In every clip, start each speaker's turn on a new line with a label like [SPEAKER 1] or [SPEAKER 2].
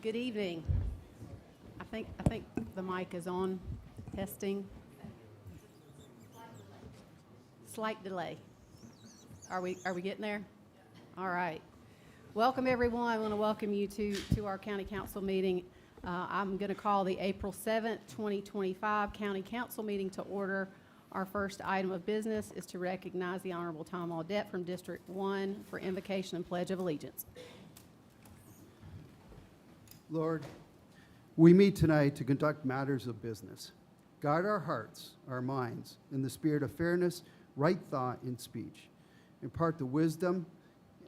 [SPEAKER 1] Good evening. I think the mic is on. Testing. Slight delay. Are we getting there? All right. Welcome everyone. I want to welcome you to our County Council meeting. I'm going to call the April 7th, 2025 County Council meeting to order. Our first item of business is to recognize the Honorable Tom Audette from District 1 for invocation and pledge of allegiance.
[SPEAKER 2] Lord, we meet tonight to conduct matters of business. Guide our hearts, our minds, in the spirit of fairness, right thought, and speech. Impart the wisdom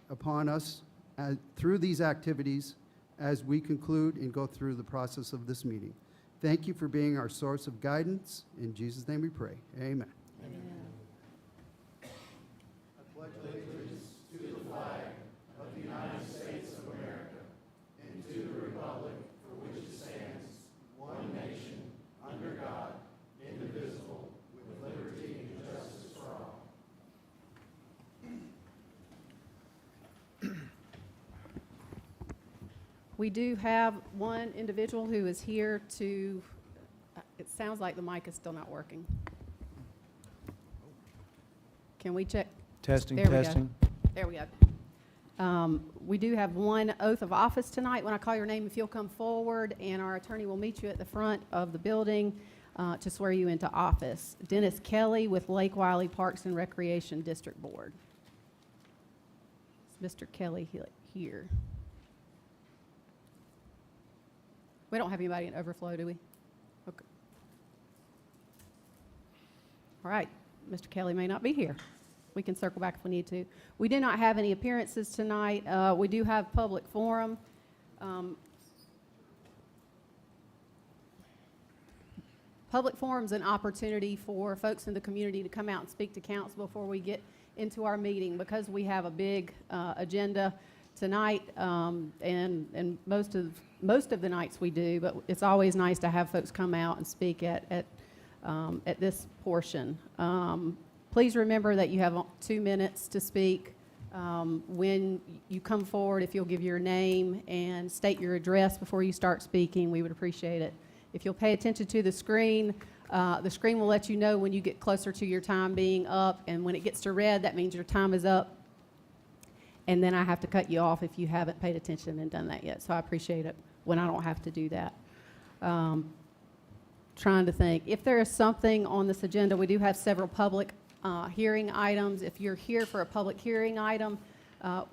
[SPEAKER 2] upon us through these activities as we conclude and go through the process of this meeting. Thank you for being our source of guidance. In Jesus' name we pray. Amen.
[SPEAKER 1] Amen.
[SPEAKER 2] I pledge allegiance to the flag of the United States of America and to the republic for which it stands, one nation, under God, indivisible, with liberty and justice for all.
[SPEAKER 1] We do have one individual who is here to, it sounds like the mic is still not working. Can we check?
[SPEAKER 3] Testing,
[SPEAKER 1] There we go.
[SPEAKER 3] testing.
[SPEAKER 1] There we go. We do have one oath of office tonight. When I call your name, if you'll come forward, and our attorney will meet you at the front of the building to swear you into office. Dennis Kelly with Lake Wiley Parks and Recreation District Board. Is Mr. Kelly here? We don't have anybody in overflow, do we? Okay. All right. Mr. Kelly may not be here. We can circle back if we need to. We do not have any appearances tonight. We do have public forum. Public forum's an opportunity for folks in the community to come out and speak to council before we get into our meeting, because we have a big agenda tonight, and most of the nights we do, but it's always nice to have folks come out and speak at this portion. Please remember that you have 2 minutes to speak. When you come forward, if you'll give your name and state your address before you start speaking, we would appreciate it. If you'll pay attention to the screen will let you know when you get closer to your time being up, and when it gets to red, that means your time is up. And then I have to cut you off if you haven't paid attention and done that yet. So I appreciate it when I don't have to do that. Trying to think. If there is something on this agenda, we do have several public hearing items. If you're here for a public hearing item,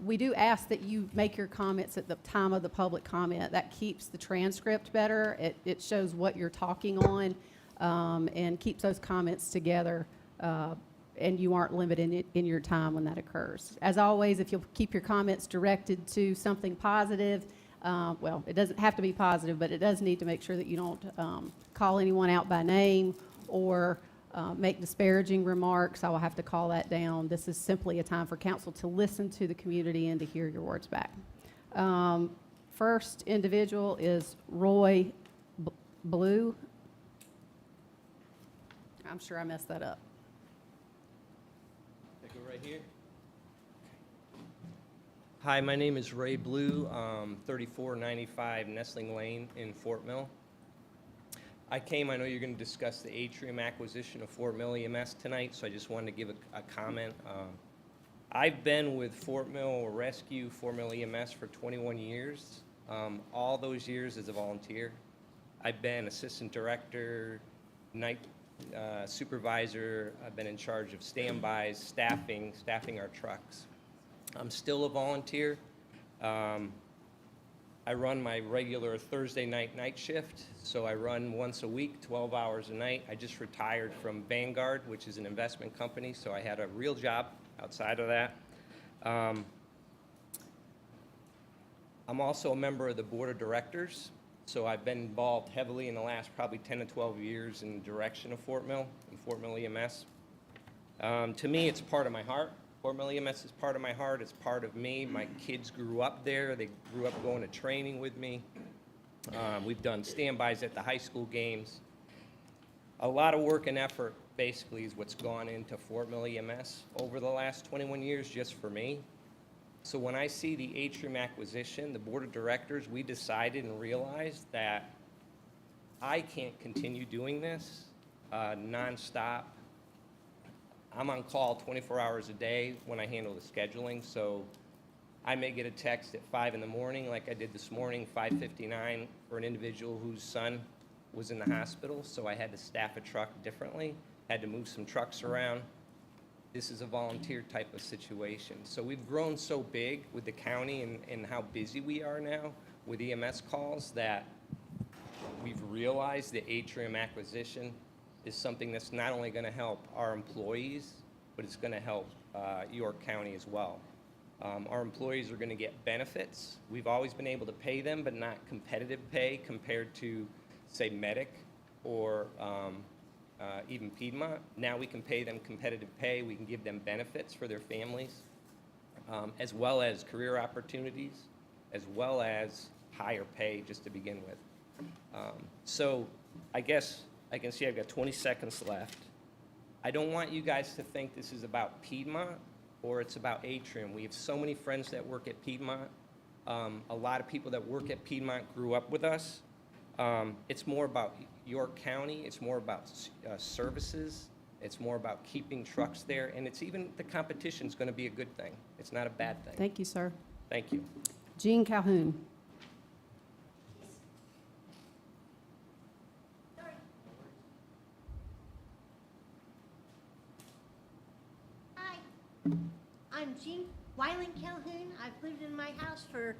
[SPEAKER 1] we do ask that you make your comments at the time of the public comment. That keeps the transcript better. It shows what you're talking on, and keeps those comments together. And you aren't limited in your time when that occurs. As always, if you'll keep your comments directed to something positive, well, it doesn't have to be positive, but it does need to make sure that you don't call anyone out by name or make disparaging remarks. I will have to call that down. This is simply a time for council to listen to the community and to hear your words back. First individual is Roy Blue. I'm sure I messed that up.
[SPEAKER 4] Right here. Hi, my name is Ray Blue, 3495 Nestling Lane in Fort Mill. I know you're going to discuss the Atrium acquisition of Fort Mill EMS tonight, so I just wanted to give a comment. I've been with Fort Mill Rescue, Fort Mill EMS for 21 years, all those years as a volunteer. I've been assistant director, night supervisor. I've been in charge of standbys, staffing our trucks. I'm still a volunteer. I run my regular Thursday night shift, so I run once a week, 12 hours a night. I just retired from Vanguard, which is an investment company, so I had a real job outside of that. I'm also a member of the board of directors. So I've been involved heavily in the last probably 10 to 12 years in the direction of Fort Mill and Fort Mill EMS. To me, it's part of my heart. Fort Mill EMS is part of my heart. It's part of me. My kids grew up there. They grew up going to training with me. We've done standbys at the high school games. A lot of work and effort basically is what's gone into Fort Mill EMS over the last 21 years just for me. So when I see the Atrium acquisition, the board of directors, we decided and realized that I can't continue doing this nonstop. I'm on call 24 hours a day when I handle the scheduling, so I may get a text at 5 in the morning, like I did this morning, 5:59, for an individual whose son was in the hospital, so I had to staff a truck differently, had to move some trucks around. This is a volunteer type of situation. So we've grown so big with the county and how busy we are now with EMS calls that we've realized the Atrium acquisition is something that's not only going to help our employees, but it's going to help York County as well. Our employees are going to get benefits. We've always been able to pay them, but not competitive pay compared to, say, Medic or even Piedmont. Now we can pay them competitive pay. We can give them benefits for their families, as well as career opportunities, as well as higher pay just to begin with. So I guess I can see I've got 20 seconds left. I don't want you guys to think this is about Piedmont or it's about Atrium. We have so many friends that work at Piedmont. A lot of people that work at Piedmont grew up with us. It's more about York County. It's more about services. It's more about keeping trucks there. And it's even, the competition's going to be a good thing. It's not a bad thing.
[SPEAKER 1] Thank you, sir.
[SPEAKER 4] Thank you.
[SPEAKER 1] Jean Calhoun.
[SPEAKER 3] Hi, I'm Jean Wyland Calhoun. I've lived in my house for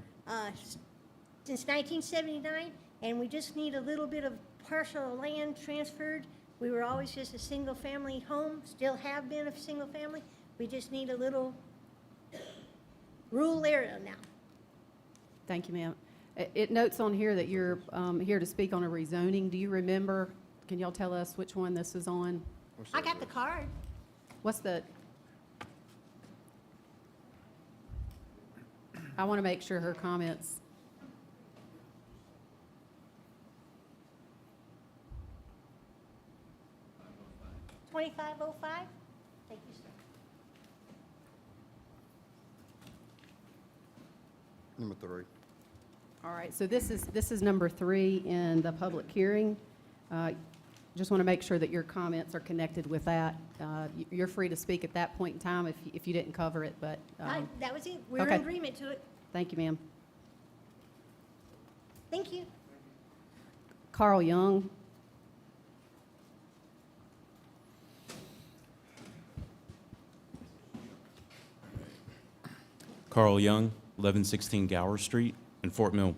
[SPEAKER 3] since 1979, and we just need a little bit of parcel of land transferred. We were always just a single-family home, still have been a single family. We just need a little rural area now.
[SPEAKER 1] Thank you, ma'am. It notes on here that you're here to speak on a rezoning. Do you remember, can y'all tell us which one this is on?
[SPEAKER 3] I got the card.
[SPEAKER 1] What's the? I want to make sure her comments.
[SPEAKER 3] $2505. Thank you, sir.
[SPEAKER 5] Number 3.
[SPEAKER 1] All right, so this is number 3 in the public hearing. Just want to make sure that your comments are connected with that. You're free to speak at that point in time if you didn't cover it, but
[SPEAKER 3] That was it. We're
[SPEAKER 1] okay.
[SPEAKER 3] in agreement to it.
[SPEAKER 1] thank you, ma'am.
[SPEAKER 3] Thank you.
[SPEAKER 1] Carl Young.
[SPEAKER 6] Carl Young, 1116 Gower Street in Fort Mill.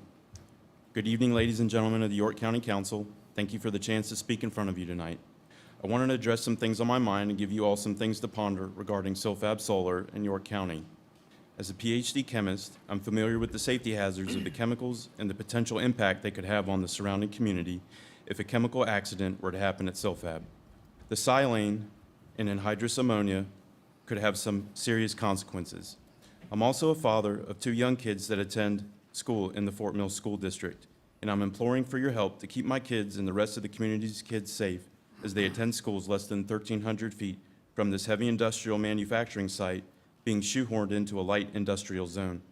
[SPEAKER 6] Good evening, ladies and gentlemen of the York County Council. Thank you for the chance to speak in front of you tonight. I wanted to address some things on my mind and give you all some things to ponder regarding Silfab Solar in York County. As a PhD chemist, I'm familiar with the safety hazards of the chemicals and the potential impact they could have on the surrounding community if a chemical accident were to happen at Silfab. The silane and anhydrous ammonia could have some serious consequences. I'm also a father of 2 young kids that attend school in the Fort Mill School District, and I'm imploring for your help to keep my kids and the rest of the community's kids safe as they attend schools less than 1,300 feet from this heavy industrial manufacturing site being shoehorned into a light industrial zone.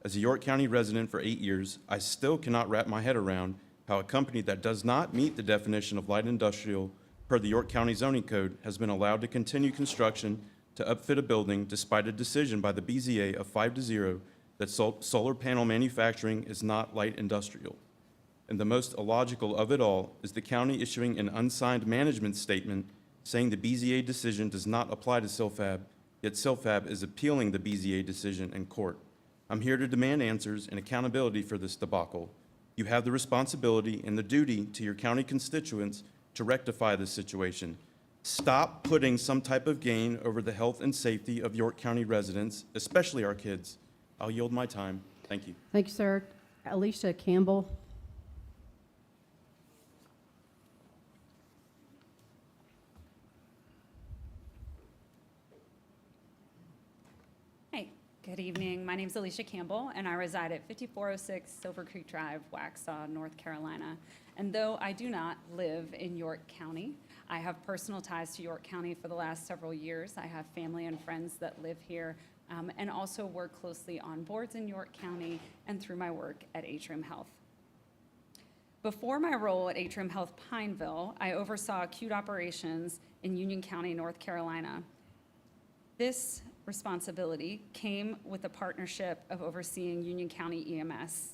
[SPEAKER 6] As a York County resident for 8 years, I still cannot wrap my head around how a company that does not meet the definition of light industrial per the York County zoning code has been allowed to continue construction to upfit a building despite a decision by the BZA of 5-0 that solar panel manufacturing is not light industrial. And the most illogical of it all is the county issuing an unsigned management statement saying the BZA decision does not apply to Silfab, yet Silfab is appealing the BZA decision in court. I'm here to demand answers and accountability for this debacle. You have the responsibility and the duty to your county constituents to rectify this situation. Stop putting some type of gain over the health and safety of York County residents, especially our kids. I'll yield my time. Thank you.
[SPEAKER 1] Thank you, sir. Alicia Campbell.
[SPEAKER 7] Hey, good evening. My name is Alicia Campbell, and I reside at 5406 Silver Creek Drive, Waxhaw, North Carolina. And though I do not live in York County, I have personal ties to York County for the last several years. I have family and friends that live here and also work closely on boards in York County and through my work at Atrium Health. Before my role at Atrium Health Pineville, I oversaw acute operations in Union County, North Carolina. This responsibility came with the partnership of overseeing Union County EMS.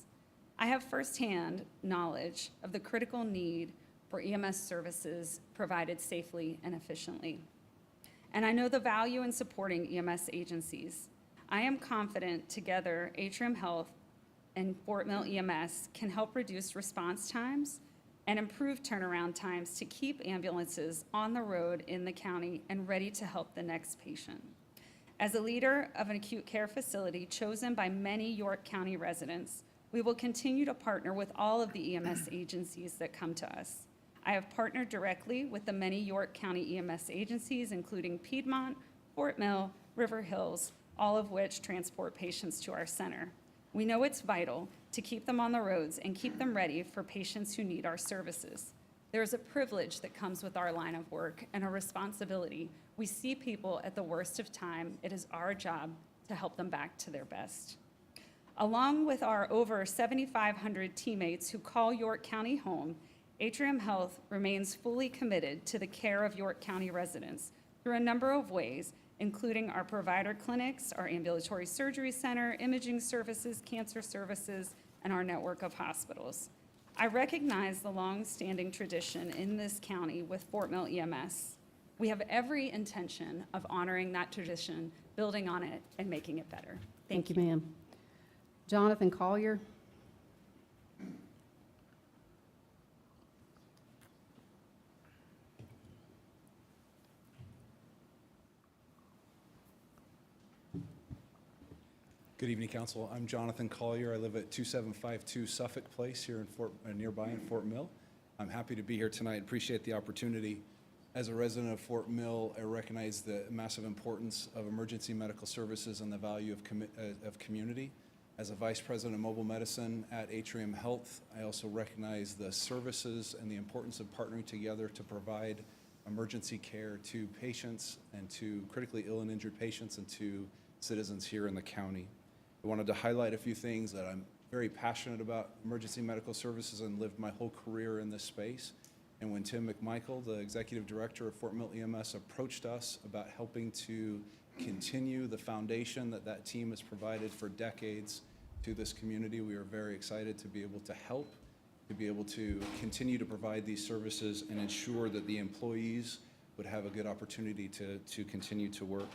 [SPEAKER 7] I have firsthand knowledge of the critical need for EMS services provided safely and efficiently. And I know the value in supporting EMS agencies. I am confident together Atrium Health and Fort Mill EMS can help reduce response times and improve turnaround times to keep ambulances on the road in the county and ready to help the next patient. As a leader of an acute care facility chosen by many York County residents, we will continue to partner with all of the EMS agencies that come to us. I have partnered directly with the many York County EMS agencies, including Piedmont, Fort Mill, River Hills, all of which transport patients to our center. We know it's vital to keep them on the roads and keep them ready for patients who need our services. There's a privilege that comes with our line of work and a responsibility. We see people at the worst of time. It is our job to help them back to their best. Along with our over 7,500 teammates who call York County home, Atrium Health remains fully committed to the care of York County residents through a number of ways, including our provider clinics, our ambulatory surgery center, imaging services, cancer services, and our network of hospitals. I recognize the long-standing tradition in this county with Fort Mill EMS. We have every intention of honoring that tradition, building on it, and making it better.
[SPEAKER 1] Thank you, ma'am. Jonathan Collier.
[SPEAKER 5] Good evening, Council. I'm Jonathan Collier. I live at 2752 Suffolk Place here in nearby in Fort Mill. I'm happy to be here tonight. Appreciate the opportunity. As a resident of Fort Mill, I recognize the massive importance of emergency medical services and the value of community. As a Vice President of Mobile Medicine at Atrium Health, I also recognize the services and the importance of partnering together to provide emergency care to patients and to critically ill and injured patients and to citizens here in the county. I wanted to highlight a few things that I'm very passionate about emergency medical services and lived my whole career in this space. And when Tim McMichael, the Executive Director of Fort Mill EMS, approached us about helping to continue the foundation that team has provided for decades to this community, we are very excited to be able to help, to be able to continue to provide these services and ensure that the employees would have a good opportunity to continue to work.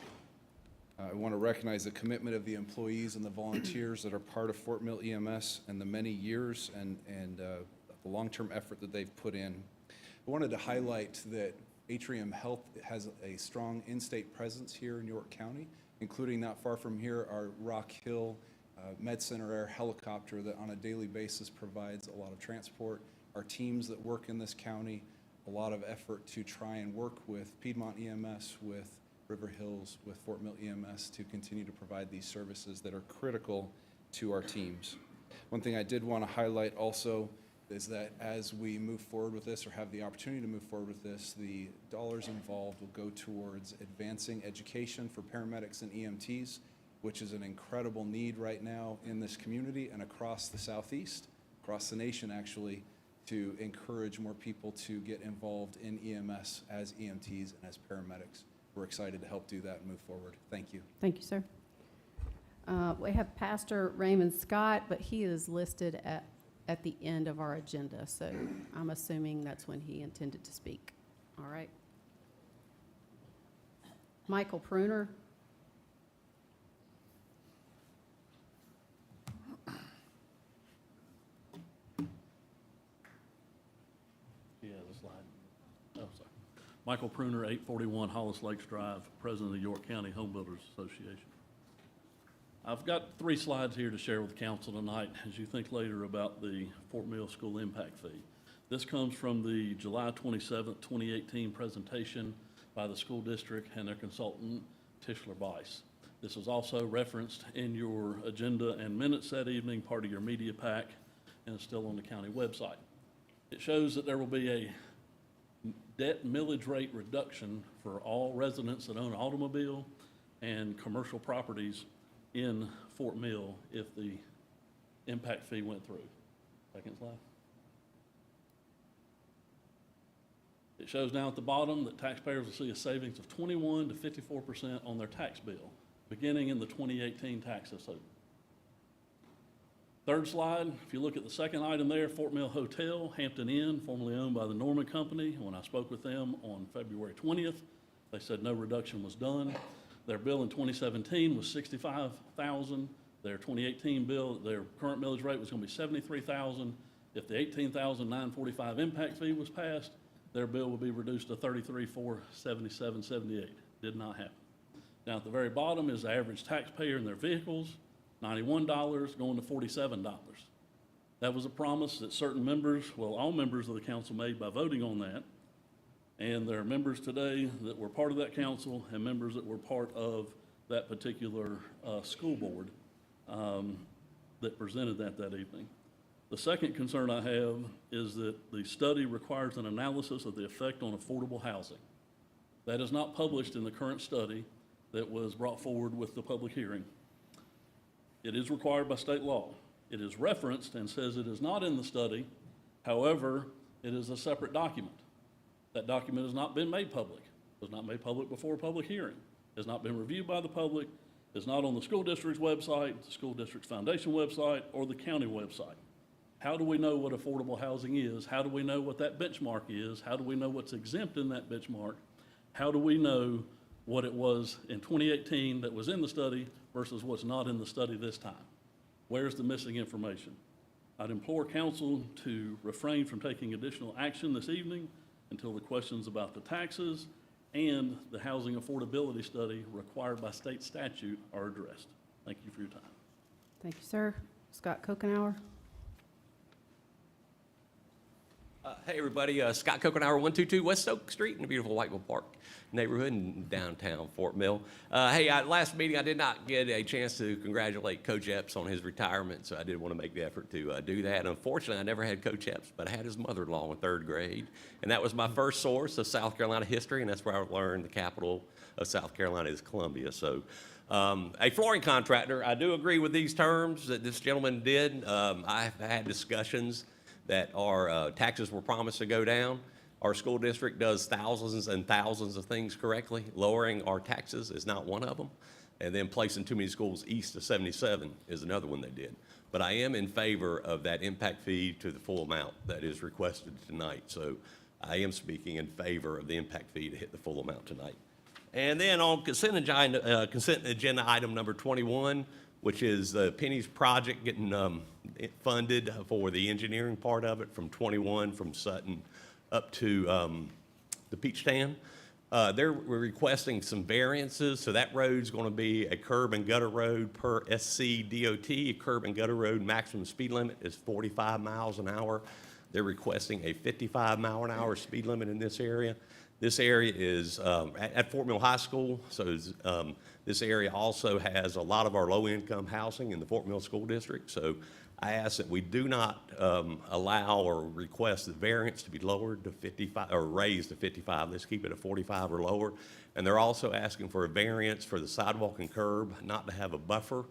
[SPEAKER 5] I want to recognize the commitment of the employees and the volunteers that are part of Fort Mill EMS and the many years and the long-term effort that they've put in. I wanted to highlight that Atrium Health has a strong in-state presence here in York County, including not far from here, our Rock Hill Med Center Air helicopter that on a daily basis provides a lot of transport. Our teams that work in this county, a lot of effort to try and work with Piedmont EMS, with River Hills, with Fort Mill EMS to continue to provide these services that are critical to our teams. One thing I did want to highlight also is that as we move forward with this or have the opportunity to move forward with this, the dollars involved will go towards advancing education for paramedics and EMTs, which is an incredible need right now in this community and across the Southeast, across the nation actually, to encourage more people to get involved in EMS as EMTs and as paramedics. We're excited to help do that and move forward. Thank you.
[SPEAKER 1] Thank you, sir. We have Pastor Raymond Scott, but he is listed at the end of our agenda, so I'm assuming that's when he intended to speak. All right. Michael Pruner.
[SPEAKER 8] Yeah, the slide. Oh, sorry. Michael Pruner, 841 Hollis Lakes Drive, President of the York County Home Builders Association. I've got 3 slides here to share with council tonight as you think later about the Fort Mill School Impact Fee. This comes from the July 27th, 2018 presentation by the school district and their consultant, Tischler Bice. This was also referenced in your agenda and minutes that evening, part of your media pack, and it's still on the county website. It shows that there will be a debt millage rate reduction for all residents that own an automobile and commercial properties in Fort Mill if the impact fee went through. Second slide. It shows down at the bottom that taxpayers will see a savings of 21 to 54% on their tax bill, beginning in the 2018 tax assessment. Third slide, if you look at the second item there, Fort Mill Hotel, Hampton Inn, formerly owned by the Norman Company. When I spoke with them on February 20th, they said no reduction was done. Their bill in 2017 was $65,000. Their 2018 bill, their current millage rate was going to be $73,000. If the $18,945 impact fee was passed, their bill would be reduced to $33,477.78. Did not happen. Down at the very bottom is the average taxpayer in their vehicles, $91 going to $47. That was a promise that certain members, well, all members of the council made by voting on that. And there are members today that were part of that council and members that were part of that particular school board that presented that evening. The second concern I have is that the study requires an analysis of the effect on affordable housing. That is not published in the current study that was brought forward with the public hearing. It is required by state law. It is referenced and says it is not in the study. However, it is a separate document. That document has not been made public. It was not made public before a public hearing. It has not been reviewed by the public. It's not on the school district's website, the school district's foundation website, or the county website. How do we know what affordable housing is? How do we know what that benchmark is? How do we know what's exempt in that benchmark? How do we know what it was in 2018 that was in the study versus what's not in the study this time? Where's the missing information? I'd implore council to refrain from taking additional action this evening until the questions about the taxes and the housing affordability study required by state statute are addressed. Thank you for your time.
[SPEAKER 1] Thank you, sir. Scott Kokenauer.
[SPEAKER 9] Hey, everybody. Scott Kokenauer, 122 West Oak Street in the beautiful Whiteville Park neighborhood in downtown Fort Mill. Last meeting I did not get a chance to congratulate Coach Epps on his retirement, so I did want to make the effort to do that. Unfortunately, I never had Coach Epps, but I had his mother-in-law in third grade, and that was my first source of South Carolina history, and that's where I learned the capital of South Carolina is Columbia. So, a flooring contractor, I do agree with these terms that this gentleman did. I've had discussions that our taxes were promised to go down. Our school district does thousands and thousands of things correctly. Lowering our taxes is not one of them. And then placing too many schools east of 77 is another one they did. But I am in favor of that impact fee to the full amount that is requested tonight. So I am speaking in favor of the impact fee to hit the full amount tonight. And then on consent agenda item number 21, which is the Penny's project getting funded for the engineering part of it from 21 from Sutton up to the Peach Stand. We're requesting some variances, so that road's going to be a curb and gutter road per SC DOT. A curb and gutter road maximum speed limit is 45 miles an hour. They're requesting a 55 mile an hour speed limit in this area. This area is at Fort Mill High School, so this area also has a lot of our low-income housing in the Fort Mill School District. So I ask that we do not allow or request the variance to be lowered to 55 or raised to 55. Let's keep it at 45 or lower. And they're also asking for a variance for the sidewalk and curb not to have a buffer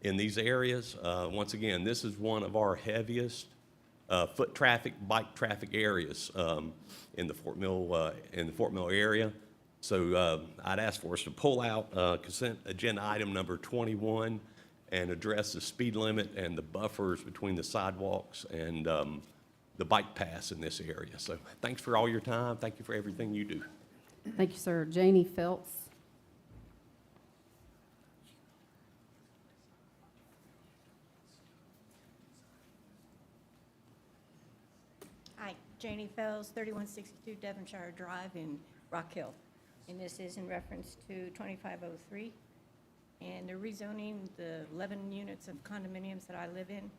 [SPEAKER 9] in these areas. Once again, this is one of our heaviest foot traffic, bike traffic areas in the Fort Mill area. So I'd ask for us to pull out consent agenda item number 21 and address the speed limit and the buffers between the sidewalks and the bike paths in this area. So thanks for all your time. Thank you for everything you do.
[SPEAKER 1] Thank you, sir. Janie Phelps.
[SPEAKER 3] Hi, Janie Fells, 3162 Devonshire Drive in Rock Hill. And this is in reference to 2503. And they're rezoning the 11 units of condominiums that I live in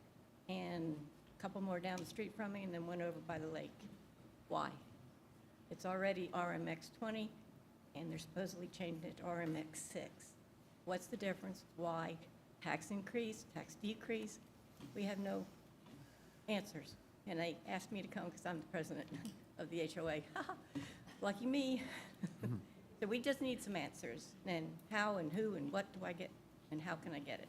[SPEAKER 3] and a couple more down the street from me and then one over by the lake. Why? It's already RMX 20 and they're supposedly changing it to RMX 6. What's the difference? Why? Tax increase, tax decrease? We have no answers. And they asked me to come because I'm the president of the HOA. Lucky me.
[SPEAKER 10] So we just need some answers, and how and who and what do I get, and how can I get it?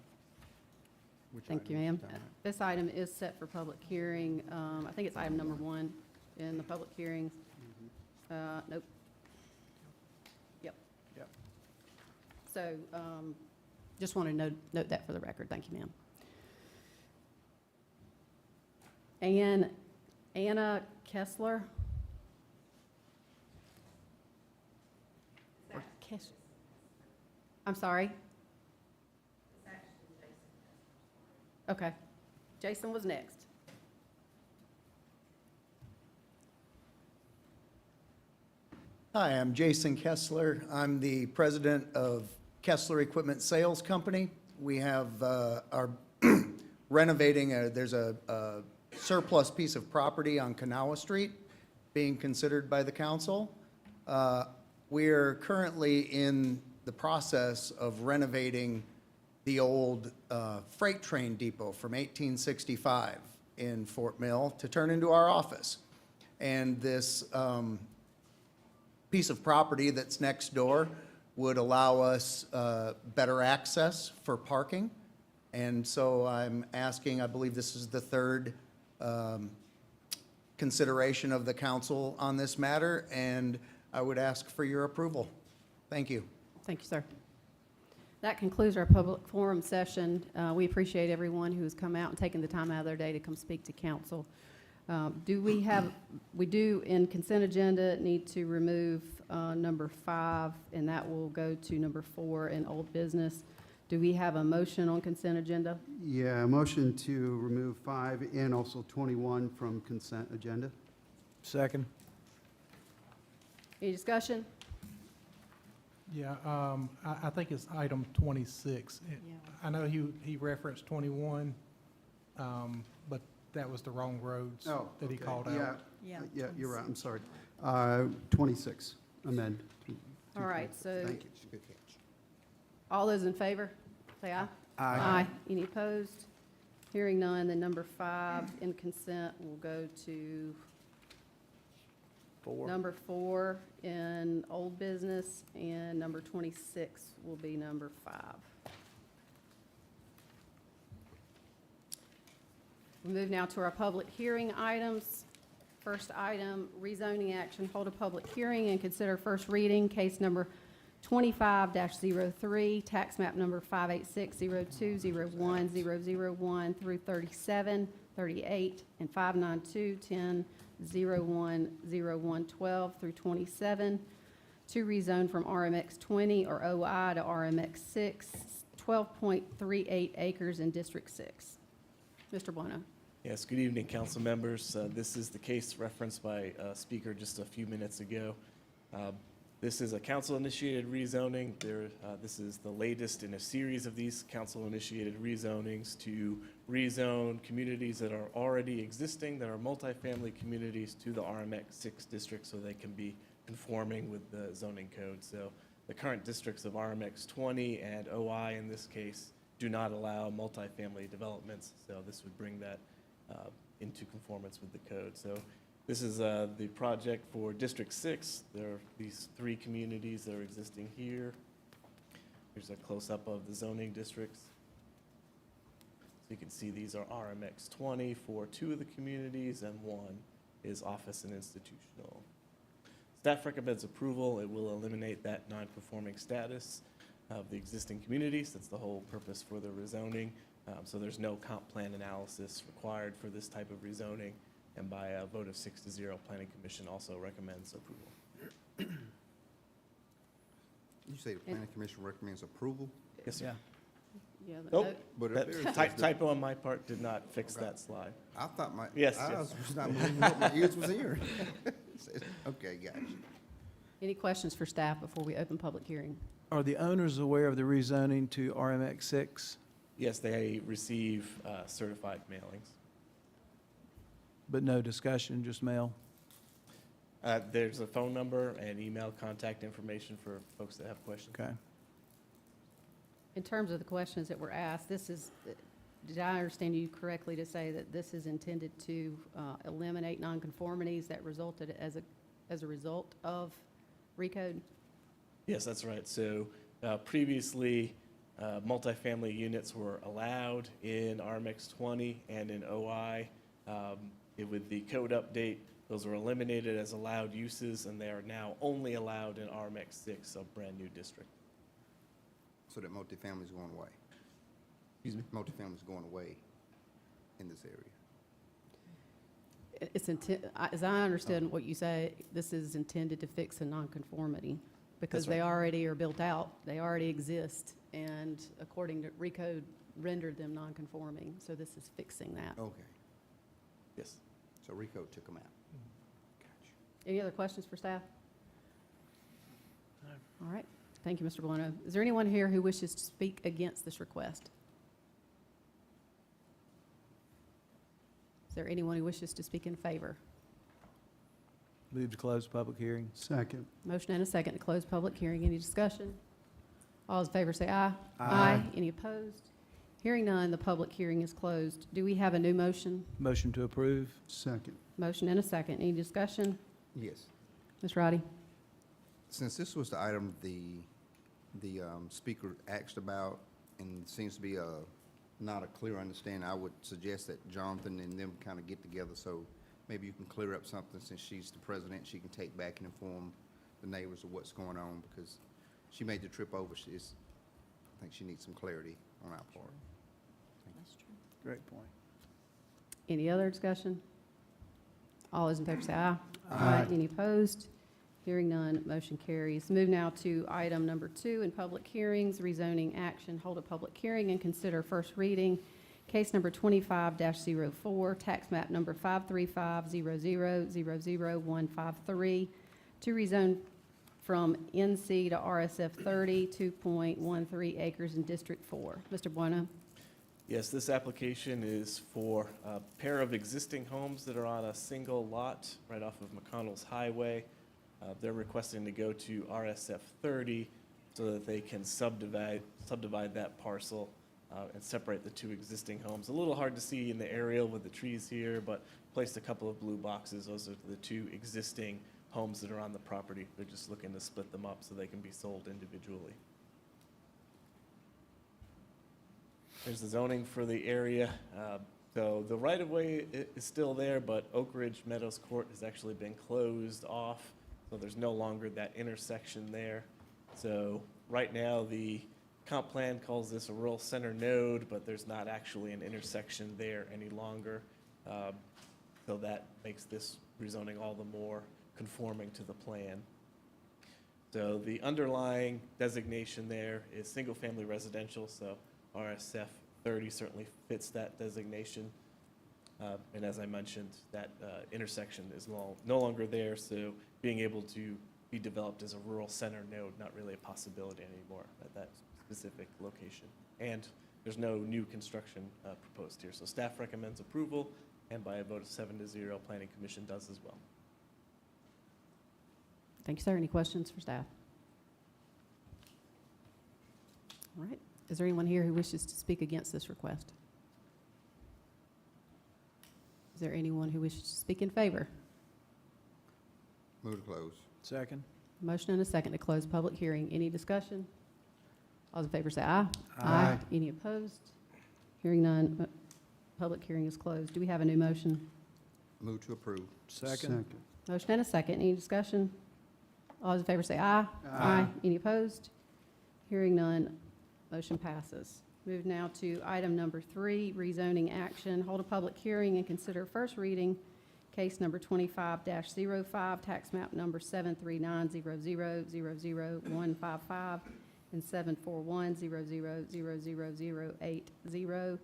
[SPEAKER 1] Thank you, ma'am. This item is set for public hearing. I think it's item number 1 in the public hearings. Nope. Yep.
[SPEAKER 2] Yep.
[SPEAKER 1] So, just want to note that for the record. Thank you, ma'am. Anna Kessler? Or I'm sorry? Okay. Jason was next.
[SPEAKER 11] Hi, I'm Jason Kessler. I'm the president of Kessler Equipment Sales Company. We have are renovating, there's a surplus piece of property on Kanawha Street being considered by the council. We're currently in the process of renovating the old freight train depot from 1865 in Fort Mill to turn into our office. And this piece of property that's next door would allow us better access for parking. And so I'm asking, I believe this is the third consideration of the council on this matter, and I would ask for your approval. Thank you.
[SPEAKER 1] Thank you, sir. That concludes our public forum session. We appreciate everyone who has come out and taken the time out of their day to come speak to council. We do in consent agenda need to remove number 5, and that will go to number 4 in old business. Do we have a motion on consent agenda?
[SPEAKER 2] Yeah, a motion to remove 5 and also 21 from consent agenda.
[SPEAKER 12] Second.
[SPEAKER 1] Any discussion?
[SPEAKER 12] Yeah, I think it's item 26. I know he referenced 21, but that was the wrong roads
[SPEAKER 2] Oh,
[SPEAKER 12] that he
[SPEAKER 2] okay.
[SPEAKER 12] called
[SPEAKER 2] Yeah,
[SPEAKER 12] out.
[SPEAKER 2] yeah, you're right, I'm sorry. 26, amend.
[SPEAKER 1] All right, so
[SPEAKER 2] Thank you.
[SPEAKER 1] all those in favor, say aye.
[SPEAKER 2] Aye.
[SPEAKER 1] Any opposed? Hearing none, then number 5 in consent will go to number 4 in old business, and number 26 will be number 5. We move now to our public hearing items. First item, rezoning action, hold a public hearing and consider first reading, case number 25-03, tax map number 58602010001 through 37, 38, and 592-10-010112 through 27, to rezone from RMX 20 or OI to RMX 6, 12.38 acres in District 6. Mr. Bueno.
[SPEAKER 13] Yes, good evening, council members. This is the case referenced by speaker just a few minutes ago. This is a council-initiated rezoning. This is the latest in a series of these council-initiated rezonings to rezone communities that are already existing, that are multifamily communities, to the RMX 6 district so they can be conforming with the zoning code. So the current districts of RMX 20 and OI in this case do not allow multifamily developments, so this would bring that into conformance with the code. So this is the project for District 6. There are these 3 communities that are existing here. Here's a close-up of the zoning districts. So you can see these are RMX 20 for 2 of the communities, and 1 is office and institutional. Staff recommends approval. It will eliminate that non-conforming status of the existing communities. That's the whole purpose for the rezoning. So there's no comp plan analysis required for this type of rezoning, and by a vote of 6-0, Planning Commission also recommends approval.
[SPEAKER 14] You say the planning commission recommends approval?
[SPEAKER 13] Yes, sir.
[SPEAKER 1] Yeah, the
[SPEAKER 13] Nope.
[SPEAKER 1] note-
[SPEAKER 14] But if
[SPEAKER 13] That
[SPEAKER 14] there is-
[SPEAKER 13] typo on my part did not fix that slide.
[SPEAKER 14] I thought my,
[SPEAKER 13] Yes,
[SPEAKER 14] I
[SPEAKER 13] yes.
[SPEAKER 14] was not believing what my ears was hearing. Okay, gotcha.
[SPEAKER 1] Any questions for staff before we open public hearing?
[SPEAKER 12] Are the owners aware of the rezoning to RMX 6,
[SPEAKER 13] Yes, they receive certified mailings.
[SPEAKER 12] but no discussion, just mail?
[SPEAKER 13] There's a phone number and email contact information for folks that have questions.
[SPEAKER 12] Okay.
[SPEAKER 1] In terms of the questions that were asked, this is, did I understand you correctly to say that this is intended to eliminate nonconformities that resulted as a result of recode?
[SPEAKER 13] Yes, that's right. So previously, multifamily units were allowed in RMX 20 and in OI. With the code update, those were eliminated as allowed uses, and they are now only allowed in RMX 6, a brand-new district.
[SPEAKER 14] So that multifamily is going away?
[SPEAKER 13] Excuse me?
[SPEAKER 14] Multifamily is going away in this area?
[SPEAKER 1] It's as I understood what you say, this is intended to fix a nonconformity because
[SPEAKER 13] That's
[SPEAKER 1] they
[SPEAKER 13] right.
[SPEAKER 1] already are built out, they already exist, and according to Recode, rendered them nonconforming. So this is fixing that.
[SPEAKER 14] Okay,
[SPEAKER 13] Yes.
[SPEAKER 14] so Rico took them out.
[SPEAKER 1] Any other questions for staff? All right, thank you, Mr. Buono. Is there anyone here who wishes to speak against this request? Is there anyone who wishes to speak in favor?
[SPEAKER 15] Move to close public hearing.
[SPEAKER 2] Second.
[SPEAKER 1] Motion and a second to close public hearing. Any discussion? All those in favor say aye.
[SPEAKER 2] Aye.
[SPEAKER 1] Any opposed? Hearing none, the public hearing is closed. Do we have a new motion?
[SPEAKER 15] Motion to approve.
[SPEAKER 2] Second.
[SPEAKER 1] Motion and a second. Any discussion?
[SPEAKER 14] Yes.
[SPEAKER 1] Ms. Roddy?
[SPEAKER 14] Since this was the item the speaker asked about, and seems to be not a clear understanding, I would suggest that Jonathan and them kind of get together, so maybe you can clear up something. Since she's the president, she can take back and inform the neighbors of what's going on, because she made the trip over. I think she needs some clarity on our part.
[SPEAKER 15] Great point.
[SPEAKER 1] Any other discussion? All those in favor say aye.
[SPEAKER 2] Aye.
[SPEAKER 1] Any opposed? Hearing none, motion carries. Move now to item number 2 in public hearings, rezoning action. Hold a public hearing and consider first reading. Case number 25-04, tax map number 53500000153 to rezone from NC to RSF 30, 2.13 acres in District 4. Mr. Buono?
[SPEAKER 13] Yes, this application is for a pair of existing homes that are on a single lot right off of McConnell's Highway. They're requesting to go to RSF 30 so that they can subdivide that parcel and separate the two existing homes. A little hard to see in the aerial with the trees here, but placed a couple of blue boxes. Those are the two existing homes that are on the property. They're just looking to split them up so they can be sold individually. There's the zoning for the area. So the right-of-way is still there, but Oak Ridge Meadows Court has actually been closed off, so there's no longer that intersection there. So right now, the comp plan calls this a rural center node, but there's not actually an intersection there any longer. So that makes this rezoning all the more conforming to the plan. So the underlying designation there is single-family residential, so RSF 30 certainly fits that designation. And as I mentioned, that intersection is no longer there, so being able to be developed as a rural center node, not really a possibility anymore at that specific location. And there's no new construction proposed here. So staff recommends approval, and by a vote of 7-0, Planning Commission does as well.
[SPEAKER 1] Thank you, sir. Any questions for staff? All right. Is there anyone here who wishes to speak against this request? Is there anyone who wishes to speak in favor?
[SPEAKER 14] Move to close.
[SPEAKER 15] Second.
[SPEAKER 1] Motion and a second to close public hearing. Any discussion? All those in favor say aye.
[SPEAKER 2] Aye.
[SPEAKER 1] Any opposed? Hearing none, public hearing is closed. Do we have a new motion?
[SPEAKER 14] Move to approve.
[SPEAKER 15] Second.
[SPEAKER 1] Motion and a second. Any discussion? All those in favor say aye.
[SPEAKER 2] Aye.
[SPEAKER 1] Any opposed? Hearing none, motion passes. Move now to item number 3, rezoning action. Hold a public hearing and consider first reading, case number 25-05, tax map number 73900000155 and 741000080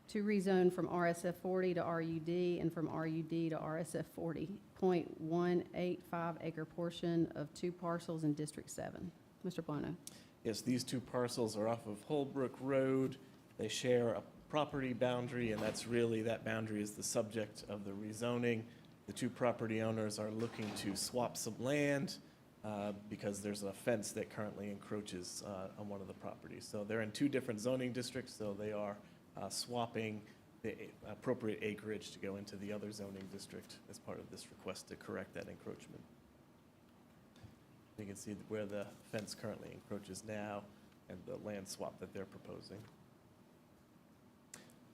[SPEAKER 1] to rezone from RSF 40 to RUD and from RUD to RSF 40, 0.185 acre portion of 2 parcels in District 7. Mr. Buono.
[SPEAKER 13] Yes, these two parcels are off of Holbrook Road. They share a property boundary, and that boundary is the subject of the rezoning. The two property owners are looking to swap some land because there's a fence that currently encroaches on one of the properties. So they're in 2 different zoning districts, so they are swapping the appropriate acreage to go into the other zoning district as part of this request to correct that encroachment. You can see where the fence currently encroaches now and the land swap that they're proposing.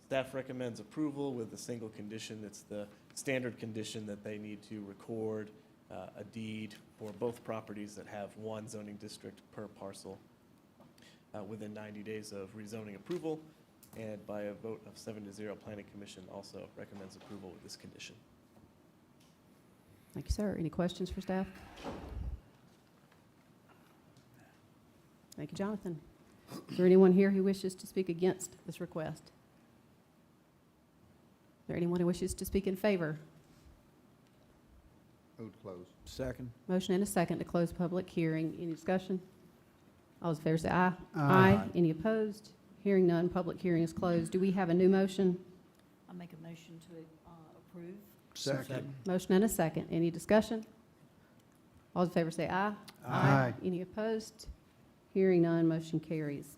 [SPEAKER 13] Staff recommends approval with a single condition. It's the standard condition that they need to record a deed for both properties that have one zoning district per parcel within 90 days of rezoning approval. And by a vote of 7-0, Planning Commission also recommends approval with this condition.
[SPEAKER 1] Thank you, sir. Any questions for staff? Thank you, Jonathan. Is there anyone here who wishes to speak against this request? Is there anyone who wishes to speak in favor?
[SPEAKER 14] Move to close.
[SPEAKER 15] Second.
[SPEAKER 1] Motion and a second to close public hearing. Any discussion? All those in favor say aye.
[SPEAKER 2] Aye.
[SPEAKER 1] Any opposed? Hearing none, public hearing is closed. Do we have a new motion?
[SPEAKER 10] I'll make a motion to approve.
[SPEAKER 15] Second.
[SPEAKER 1] Motion and a second. Any discussion? All those in favor say aye.
[SPEAKER 2] Aye.
[SPEAKER 1] Any opposed? Hearing none, motion carries.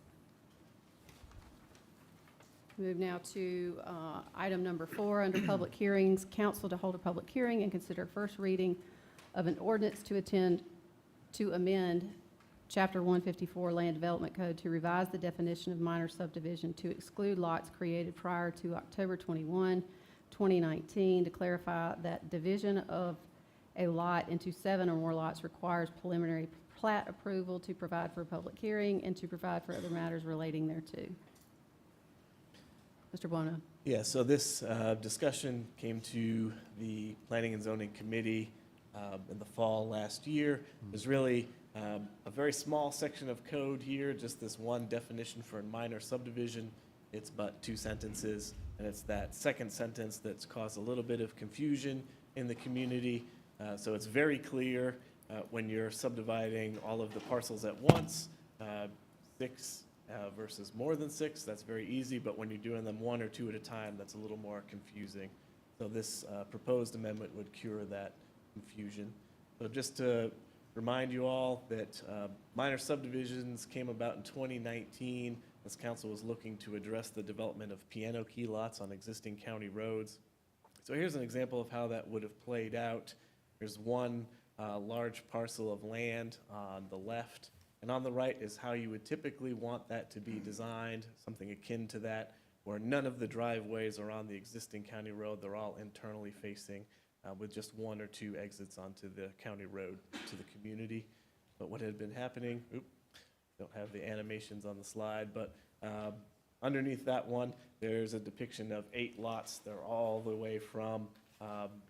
[SPEAKER 1] Move now to item number 4 under public hearings. Council to hold a public hearing and consider first reading of an ordinance to amend Chapter 154 Land Development Code to revise the definition of minor subdivision to exclude lots created prior to October 21, 2019, to clarify that division of a lot into 7 or more lots requires preliminary plat approval, to provide for a public hearing, and to provide for other matters relating thereto. Mr. Buono.
[SPEAKER 13] Yeah, so this discussion came to the Planning and Zoning Committee in the fall last year. There's really a very small section of code here, just this one definition for a minor subdivision. It's but 2 sentences, and it's that second sentence that's caused a little bit of confusion in the community. So it's very clear when you're subdividing all of the parcels at once, 6 versus more than 6, that's very easy, but when you're doing them 1 or 2 at a time, that's a little more confusing. So this proposed amendment would cure that confusion. So just to remind you all that minor subdivisions came about in 2019 as council was looking to address the development of piano key lots on existing county roads. So here's an example of how that would have played out. There's one large parcel of land on the left, and on the right is how you would typically want that to be designed, something akin to that, where none of the driveways are on the existing county road. They're all internally facing with just 1 or 2 exits onto the county road to the community. But what had been happening, don't have the animations on the slide, but underneath that one, there's a depiction of 8 lots. They're all the way from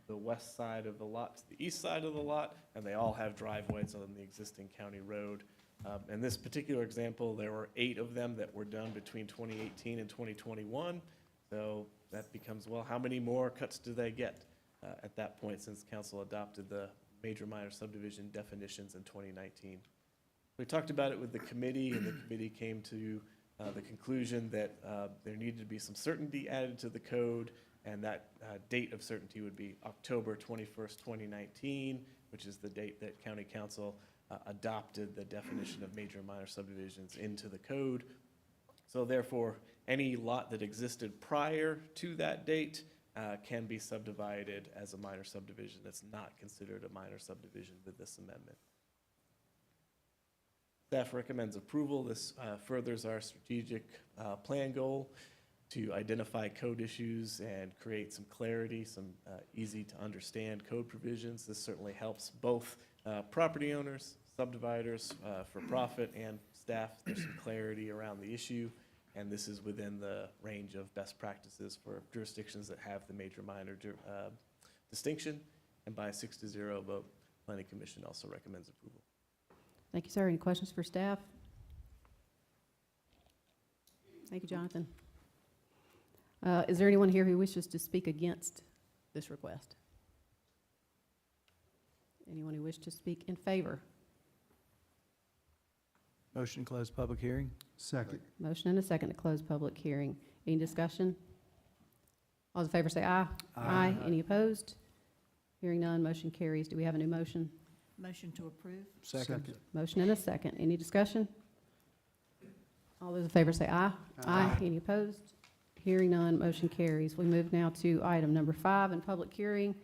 [SPEAKER 13] the west side of the lot to the east side of the lot, and they all have driveways on the existing county road. In this particular example, there were 8 of them that were done between 2018 and 2021. So that becomes, well, how many more cuts do they get at that point, since council adopted the major minor subdivision definitions in 2019? We talked about it with the committee, and the committee came to the conclusion that there needed to be some certainty added to the code, and that date of certainty would be October 21st, 2019, which is the date that county council adopted the definition of major and minor subdivisions into the code. So therefore, any lot that existed prior to that date can be subdivided as a minor subdivision. That's not considered a minor subdivision with this amendment. Staff recommends approval. This furthers our strategic plan goal to identify code issues and create some clarity, some easy to understand code provisions. This certainly helps both property owners, subdividers, for profit, and staff. There's some clarity around the issue, and this is within the range of best practices for jurisdictions that have the major-minor distinction. And by a 6-0 vote, Planning Commission also recommends approval.
[SPEAKER 1] Thank you, sir. Any questions for staff? Thank you, Jonathan. Is there anyone here who wishes to speak against this request? Anyone who wishes to speak in favor?
[SPEAKER 15] Motion to close public hearing?
[SPEAKER 2] Second.
[SPEAKER 1] Motion and a second to close public hearing. Any discussion? All those in favor say aye.
[SPEAKER 15] Aye.
[SPEAKER 1] Any opposed? Hearing none, motion carries. Do we have a new motion?
[SPEAKER 10] Motion to approve.
[SPEAKER 15] Second.
[SPEAKER 1] Motion and a second. Any discussion? All those in favor say aye.
[SPEAKER 2] Aye.
[SPEAKER 1] Any opposed? Hearing none, motion carries. We move now to item number 5 in public hearing.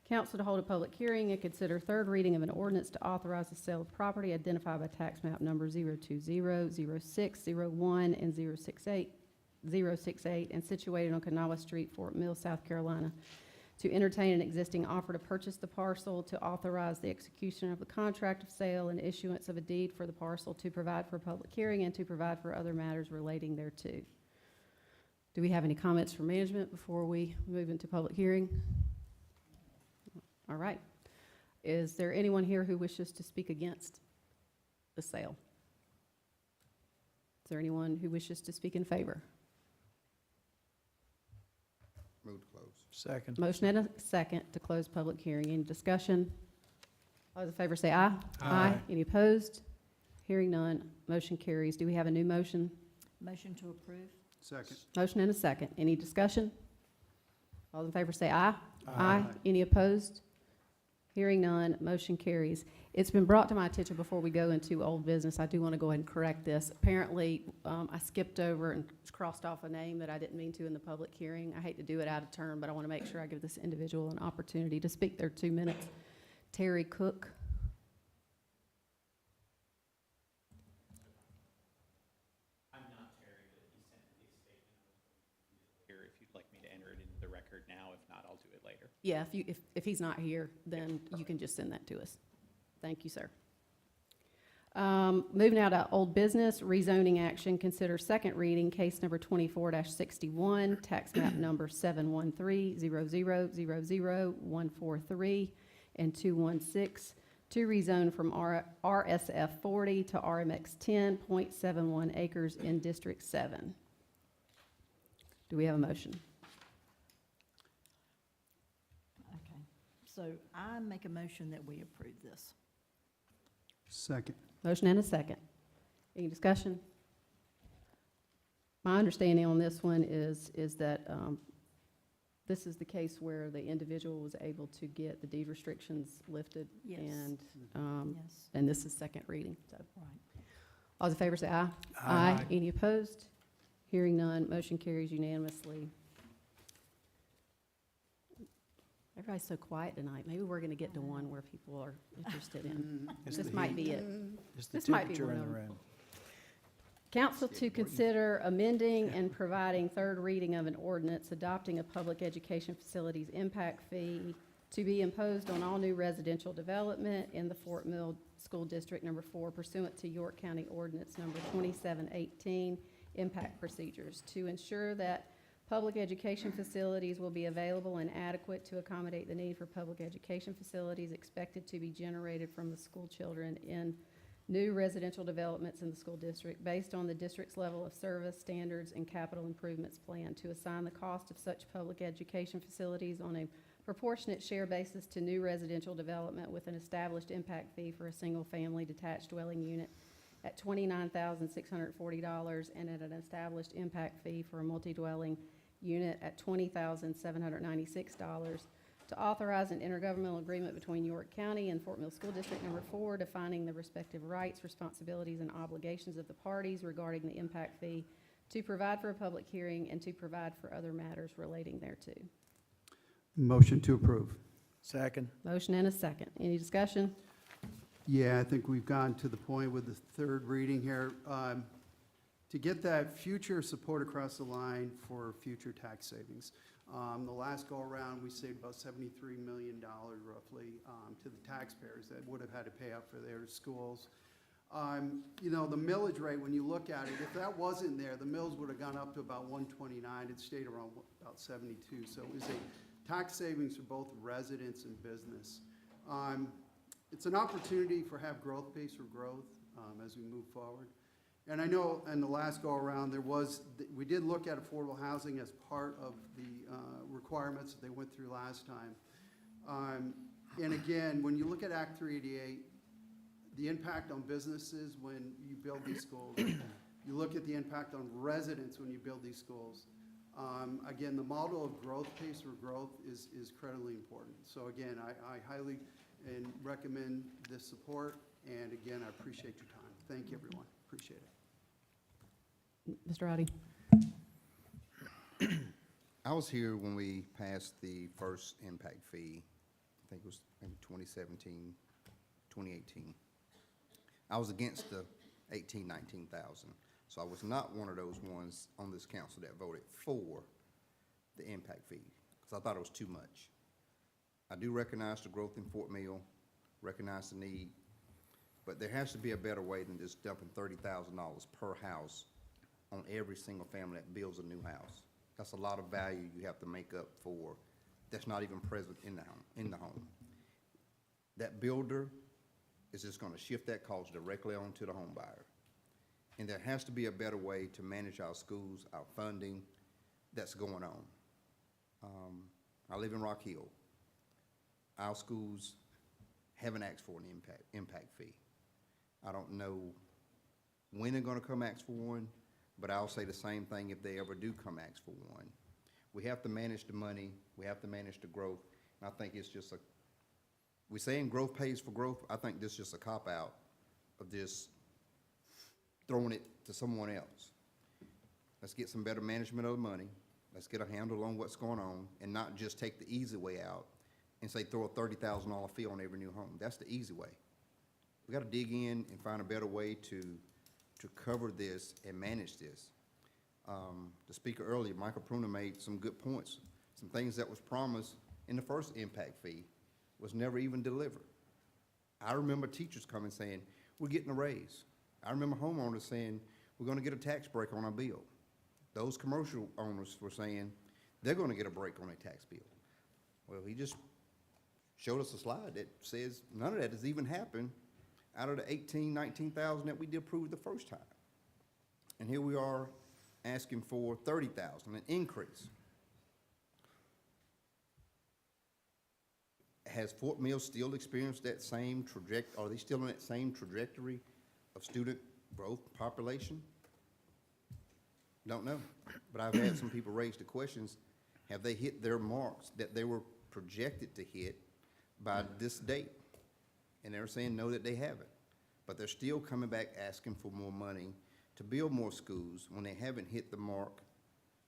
[SPEAKER 1] Council to hold a public hearing and consider third reading of an ordinance to authorize the sale of property identified by tax map number 020, 0601, and 068 and situated on Kanawha Street, Fort Mill, South Carolina, to entertain an existing offer to purchase the parcel, to authorize the execution of the contract of sale and issuance of a deed for the parcel, to provide for a public hearing, and to provide for other matters relating thereto. Do we have any comments from management before we move into public hearing? All right. Is there anyone here who wishes to speak against the sale? Is there anyone who wishes to speak in favor?
[SPEAKER 14] Move to close.
[SPEAKER 15] Second.
[SPEAKER 1] Motion and a second to close public hearing. Any discussion? All those in favor say aye.
[SPEAKER 12] Aye.
[SPEAKER 1] Any opposed? Hearing none, motion carries. Do we have a new motion?
[SPEAKER 10] Motion to approve?
[SPEAKER 2] Second.
[SPEAKER 1] Motion and a second. Any discussion? All in favor say aye.
[SPEAKER 2] Aye.
[SPEAKER 1] Any opposed? Hearing none, motion carries. It's been brought to my attention before we go into old business, I do want to go ahead and correct this. Apparently, I skipped over and crossed off a name that I didn't mean to in the public hearing. I hate to do it out of turn, but I want to make sure I give this individual an opportunity to speak their 2 minutes. Terry Cook.
[SPEAKER 16] I'm not Terry, but he sent me a statement here if you'd like me to enter it into the record now. If not, I'll do it later.
[SPEAKER 1] Yeah, if he's not here, then you can just send that to us. Thank you, sir. Moving now to old business, rezoning action, consider second reading, case number 24-61, tax map number 713-0000-143 and 216, to rezone from RSF 40 to RMX 10.71 acres in District 7. Do we have a motion?
[SPEAKER 10] Okay. So I make a motion that we approve this.
[SPEAKER 2] Second.
[SPEAKER 1] Motion and a second. Any discussion? My understanding on this one is that this is the case where the individual was able to get the deed restrictions lifted.
[SPEAKER 10] Yes.
[SPEAKER 1] And,
[SPEAKER 10] Yes.
[SPEAKER 1] and this is second reading, so.
[SPEAKER 10] Right.
[SPEAKER 1] All those in favor say aye.
[SPEAKER 12] Aye.
[SPEAKER 1] Any opposed? Hearing none, motion carries unanimously. Everybody's so quiet tonight. Maybe we're going to get to one where people are interested in.
[SPEAKER 15] It's
[SPEAKER 1] This
[SPEAKER 15] the
[SPEAKER 1] might
[SPEAKER 15] heat.
[SPEAKER 1] be it.
[SPEAKER 15] It's the
[SPEAKER 1] This might be
[SPEAKER 15] temperature
[SPEAKER 1] one
[SPEAKER 15] in
[SPEAKER 1] of
[SPEAKER 15] the
[SPEAKER 1] them.
[SPEAKER 15] room.
[SPEAKER 1] Council to consider amending and providing third reading of an ordinance adopting a public education facilities impact fee to be imposed on all new residential development in the Fort Mill School District Number 4 pursuant to York County Ordinance Number 2718, impact procedures, to ensure that public education facilities will be available and adequate to accommodate the need for public education facilities expected to be generated from the school children in new residential developments in the school district based on the district's level of service standards and capital improvements plan, to assign the cost of such public education facilities on a proportionate share basis to new residential development with an established impact fee for a single-family detached dwelling unit at $29,640 and at an established impact fee for a multi-dwelling unit at $20,796, to authorize an intergovernmental agreement between York County and Fort Mill School District Number 4 defining the respective rights, responsibilities, and obligations of the parties regarding the impact fee, to provide for a public hearing, and to provide for other matters relating thereto.
[SPEAKER 2] Motion to approve.
[SPEAKER 15] Second.
[SPEAKER 1] Motion and a second. Any discussion?
[SPEAKER 2] Yeah, I think we've gotten to the point with the third reading here. To get that future support across the line for future tax savings. The last go-around, we saved about $73 million roughly to the taxpayers that would have had to pay out for their schools. You know, the millage rate, when you look at it, if that wasn't there, the mills would have gone up to about 129. It stayed around about 72. So it was a tax savings for both residents and business. It's an opportunity for have growth pace for growth as we move forward. And I know in the last go-around, we did look at affordable housing as part of the requirements that they went through last time. And again, when you look at Act 388, the impact on businesses when you build these schools, you look at the impact on residents when you build these schools. Again, the model of growth pace for growth is critically important. So again, I highly recommend this support. And again, I appreciate your time. Thank you, everyone. Appreciate it.
[SPEAKER 1] Mr. Roddy?
[SPEAKER 14] I was here when we passed the first impact fee think it was maybe 2017, 2018. I was against the 19,000. So I was not one of those ones on this council that voted for the impact fee, because I thought it was too much. I do recognize the growth in Fort Mill, recognize the need, but there has to be a better way than just dumping $30,000 per house on every single family that builds a new house. That's a lot of value you have to make up for that's not even present in the home. That builder is just gonna shift that cost directly onto the home buyer. And there has to be a better way to manage our schools, our funding that's going on. I live in Rock Hill. Our schools haven't asked for an impact fee. I don't know when they're gonna come ask for one, but I'll say the same thing if they ever do come ask for one. We have to manage the money, we have to manage the growth, and I think it's just we're saying growth pays for growth. I think this is just a cop-out of just throwing it to someone else. Let's get some better management of the money. Let's get a handle on what's going on and not just take the easy way out and say throw a $30,000 fee on every new home. That's the easy way. We got to dig in and find a better way to cover this and manage this. The speaker earlier, Michael Pruner, made some good points. Some things that was promised in the first impact fee was never even delivered. I remember teachers coming saying, we're getting a raise. I remember homeowners saying, we're going to get a tax break on our bill. Those commercial owners were saying, they're going to get a break on their tax bill. Well, he just showed us a slide that says none of that has even happened out of the 18,000, 19,000 that we did approve the first time. And here we are asking for 30,000, an increase. Has Fort Mill still experienced that same trajectory? Are they still on that same trajectory of student growth population? Don't know. But I've had some people raise the questions, have they hit their marks that they were projected to hit by this date? And they're saying no, that they haven't. But they're still coming back asking for more money to build more schools when they haven't hit the mark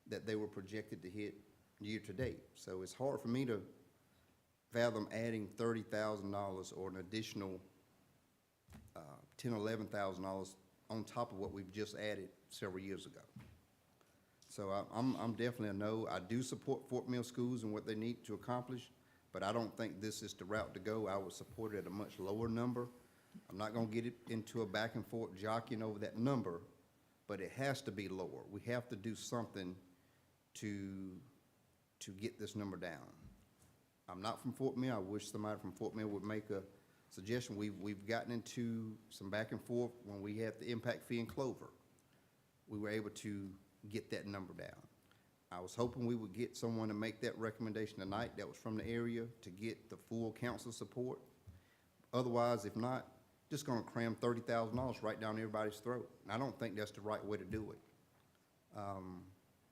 [SPEAKER 14] that they were projected to hit year to date. So it's hard for me to fathom adding $30,000 or an additional $10,000, $11,000 on top of what we've just added several years ago. So I'm definitely a no. I do support Fort Mill schools and what they need to accomplish, but I don't think this is the route to go. I would support it at a much lower number. I'm not gonna get it into a back and forth jockeying over that number, but it has to be lower. We have to do something to get this number down. I'm not from Fort Mill. I wish somebody from Fort Mill would make a suggestion. We've gotten into some back and forth when we had the impact fee in Clover. We were able to get that number down. I was hoping we would get someone to make that recommendation tonight that was from the area to get the full council support. Otherwise, if not, just gonna cram $30,000 right down everybody's throat. And I don't think that's the right way to do it.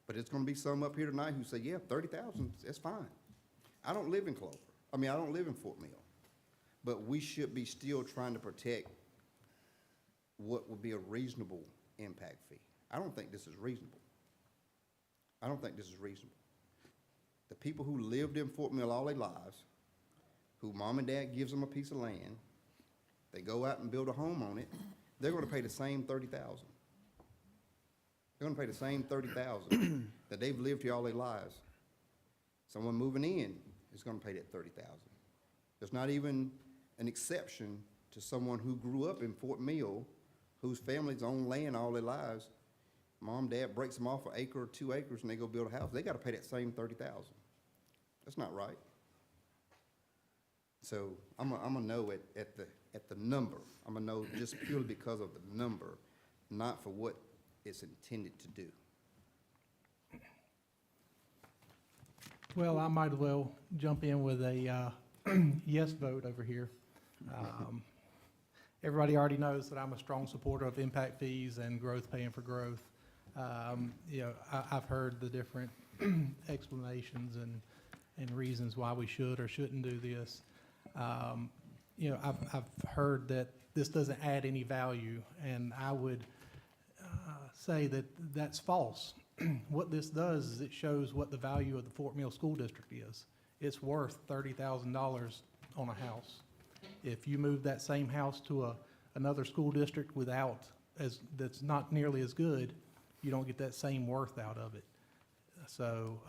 [SPEAKER 14] But it's gonna be some up here tonight who say, yeah, 30,000, that's fine. I don't live in Clover. I mean, I don't live in Fort Mill. But we should be still trying to protect what would be a reasonable impact fee. I don't think this is reasonable. I don't think this is reasonable. The people who lived in Fort Mill all their lives, who mom and dad gives them a piece of land, they go out and build a home on it, they're gonna pay the same $30,000. They're gonna pay the same $30,000 that they've lived here all their lives. Someone moving in is gonna pay that $30,000. There's not even an exception to someone who grew up in Fort Mill, whose families own land all their lives. Mom, dad breaks them off an acre or 2 acres and they go build a house. They gotta pay that same $30,000. That's not right. So I'm a no at the number. I'm a no just purely because of the number, not for what it's intended to do.
[SPEAKER 12] Well, I might as well jump in with a yes vote over here. Everybody already knows that I'm a strong supporter of impact fees and growth paying for growth. You know, I've heard the different explanations and reasons why we should or shouldn't do this. You know, I've heard that this doesn't add any value, and I would say that that's false. What this does is it shows what the value of the Fort Mill School District is. It's worth $30,000 on a house. If you move that same house to another school district that's not nearly as good, you don't get that same worth out of it. So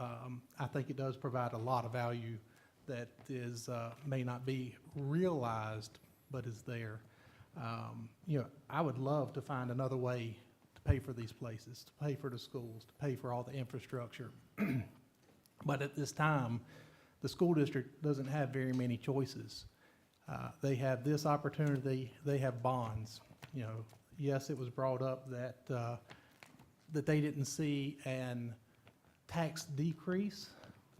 [SPEAKER 12] I think it does provide a lot of value that may not be realized, but is there. I would love to find another way to pay for these places, to pay for the schools, to pay for all the infrastructure. But at this time, the school district doesn't have very many choices. They have this opportunity, they have bonds. Yes, it was brought up that they didn't see an tax decrease,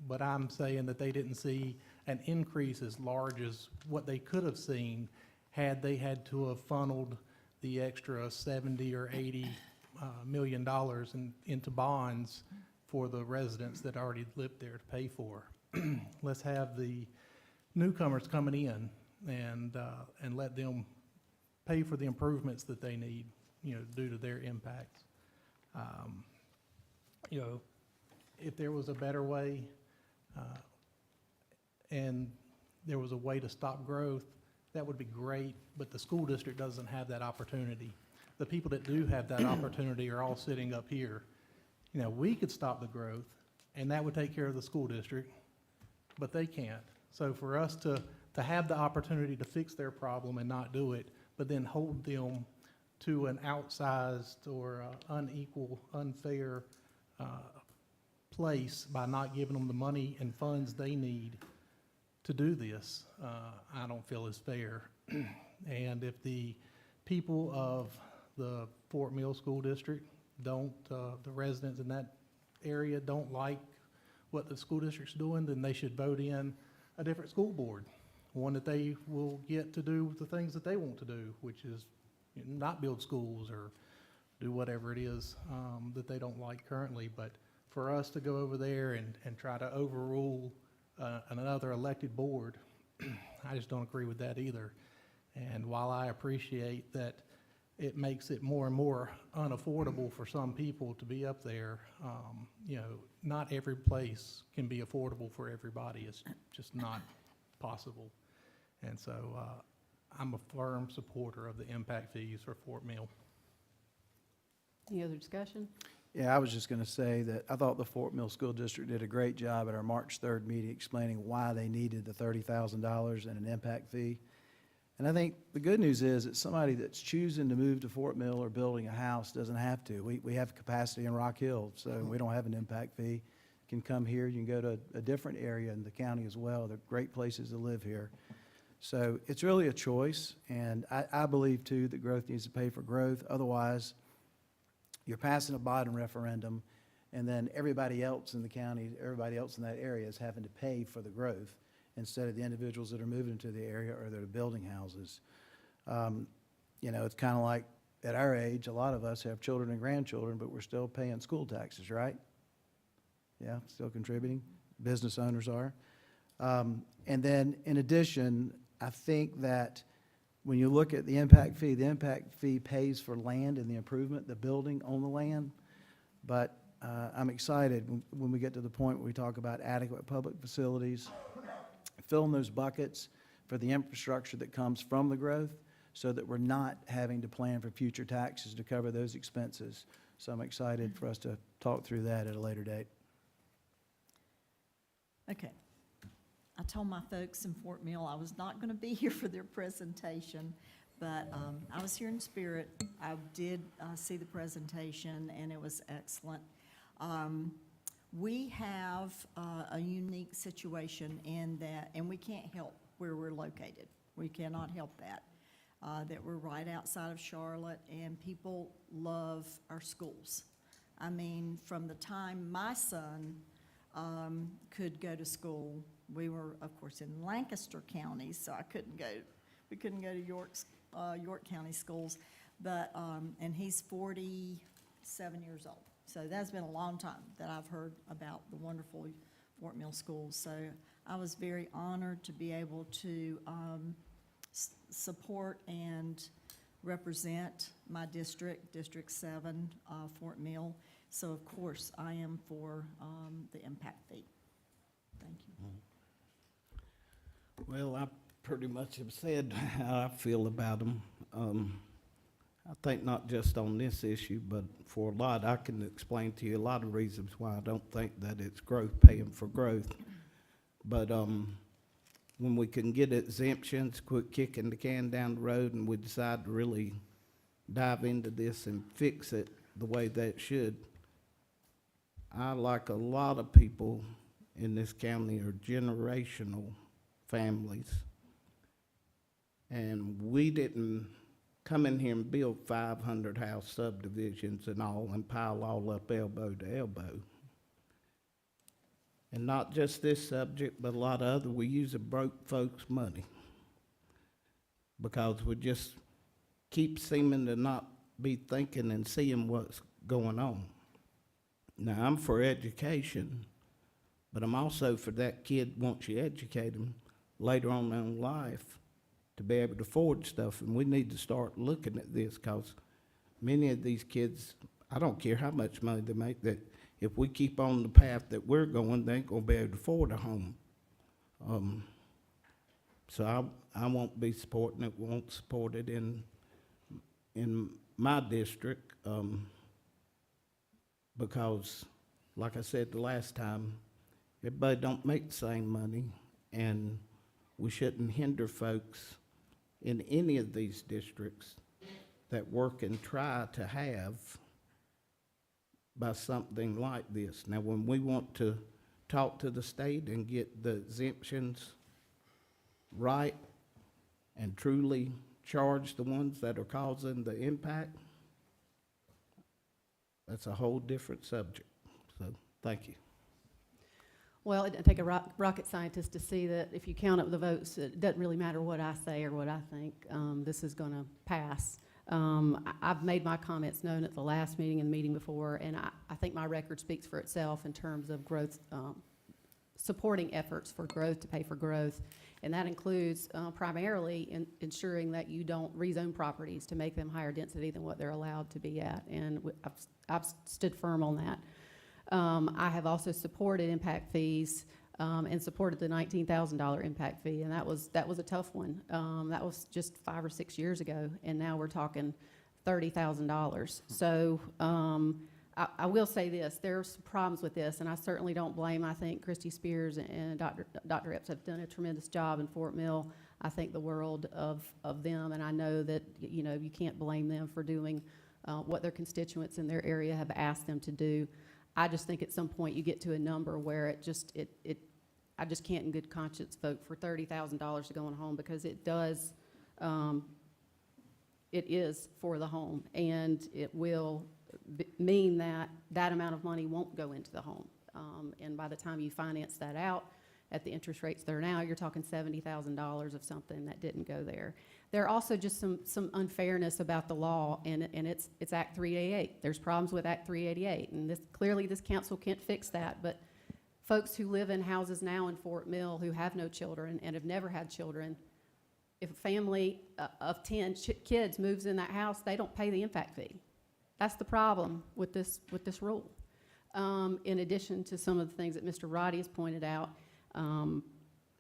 [SPEAKER 12] but I'm saying that they didn't see an increase as large as what they could have seen had they had to have funneled the extra 70 or 80 million dollars into bonds for the residents that already lived there to pay for. Let's have the newcomers coming in and let them pay for the improvements that they need, due to their impacts. If there was a better way, and there was a way to stop growth, that would be great, but the school district doesn't have that opportunity. The people that do have that opportunity are all sitting up here. We could stop the growth, and that would take care of the school district, but they can't. So for us to have the opportunity to fix their problem and not do it, but then hold them to an outsized or unequal, unfair place by not giving them the money and funds they need to do this, I don't feel is fair. And if the people of the Fort Mill School District the residents in that area don't like what the school district's doing, then they should vote in a different school board, one that they will get to do the things that they want to do, which is not build schools or do whatever it is that they don't like currently. But for us to go over there and try to overrule another elected board, I just don't agree with that either. And while I appreciate that it makes it more and more unaffordable for some people to be up there, not every place can be affordable for everybody. It's just not possible. And so I'm a firm supporter of the impact fees for Fort Mill.
[SPEAKER 1] Any other discussion?
[SPEAKER 15] Yeah, I was just going to say that I thought the Fort Mill School District did a great job at our March 3rd meeting explaining why they needed the $30,000 and an impact fee. And I think the good news is that somebody that's choosing to move to Fort Mill or building a house doesn't have to. We have capacity in Rock Hill, so we don't have an impact fee. You can come here, you can go to a different area in the county as well. They're great places to live here. So it's really a choice, and I believe, too, that growth needs to pay for growth. Otherwise, you're passing a Biden referendum, and then everybody else in the county, everybody else in that area is having to pay for the growth instead of the individuals that are moving into the area or that are building houses. It's kind of like at our age, a lot of us have children and grandchildren, but we're still paying school taxes, right? Yeah, still contributing. Business owners are. And then in addition, I think that when you look at the impact fee pays for land and the improvement, the building on the land. But I'm excited when we get to the point where we talk about adequate public facilities, filling those buckets for the infrastructure that comes from the growth so that we're not having to plan for future taxes to cover those expenses. So I'm excited for us to talk through that at a later date.
[SPEAKER 10] Okay. I told my folks in Fort Mill I was not going to be here for their presentation, but I was here in spirit. I did see the presentation, and it was excellent. We have a unique situation in that, and we can't help where we're located. We cannot help that. That we're right outside of Charlotte, and people love our schools. I mean, from the time my son could go to school, we were, of course, in Lancaster County, so we couldn't go to York County schools, but, and he's 47 years old. So that's been a long time that I've heard about the wonderful Fort Mill schools. So I was very honored to be able to support and represent my district, District 7, Fort Mill. So of course, I am for the impact fee. Thank you.
[SPEAKER 15] Well, I
[SPEAKER 17] pretty much have said how I feel about them. I think not just on this issue, but for a lot, I can explain to you a lot of reasons why I don't think that it's growth paying for growth. But when we can get exemptions, quit kicking the can down the road, and we decide to really dive into this and fix it the way that it should, I, like a lot of people in this county, are generational families. And we didn't come in here and build 500 house subdivisions and all and pile all up elbow to elbow. And not just this subject, but a lot of other, we use the broke folks' money because we just keep seeming to not be thinking and seeing what's going on. Now, I'm for education, but I'm also for that kid, once you educate them, later on in life, to be able to afford stuff. And we need to start looking at this, because many of these kids, I don't care how much money they make, that if we keep on the path that we're going, they ain't gonna be able to afford a home. So I won't be supporting it, won't support it in my district, because, like I said the last time, everybody don't make the same money, and we shouldn't hinder folks in any of these districts that work and try to have by something like this. Now, when we want to talk to the state and get the exemptions right and truly charge the ones that are causing the impact, that's a whole different subject. So, thank you.
[SPEAKER 1] Well, it doesn't take a rocket scientist to see that if you count up the votes, it doesn't really matter what I say or what I think. This is going to pass. I've made my comments known at the last meeting and the meeting before, and I think my record speaks for itself in terms of growth, supporting efforts for growth to pay for growth. And that includes primarily ensuring that you don't rezone properties to make them higher density than what they're allowed to be at. And I've stood firm on that. I have also supported impact fees and supported the $19,000 impact fee, and that was a tough one. That was just 5 or 6 years ago, and now we're talking $30,000. So I will say this: there are some problems with this, and I certainly don't blame. I think Christy Spears and Dr. Epps have done a tremendous job in Fort Mill. I think the world of them, and I know that you can't blame them for doing what their constituents in their area have asked them to do. I just think at some point you get to a number where I just can't in good conscience vote for $30,000 to go on home, because it does, it is for the home, and it will mean that that amount of money won't go into the home. And by the time you finance that out at the interest rates there now, you're talking $70,000 of something that didn't go there. There are also just some unfairness about the law, and it's Act 388. There's problems with Act 388, and clearly this council can't fix that, but folks who live in houses now in Fort Mill who have no children and have never had children, if a family of 10 kids moves in that house, they don't pay the impact fee. That's the problem with this rule. In addition to some of the things that Mr. Roddy has pointed out,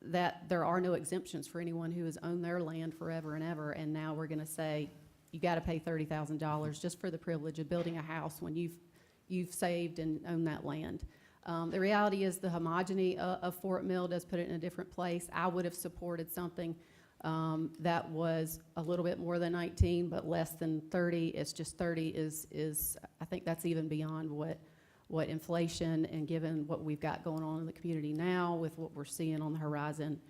[SPEAKER 1] that there are no exemptions for anyone who has owned their land forever and ever, and now we're going to say you got to pay $30,000 just for the privilege of building a house when you've saved and owned that land. The reality is the homogeny of Fort Mill does put it in a different place. I would have supported something that was a little bit more than 19, but less than 30. It's just 30 is I think that's even beyond what inflation, and given what we've got going on in the community now with what we're seeing on the horizon,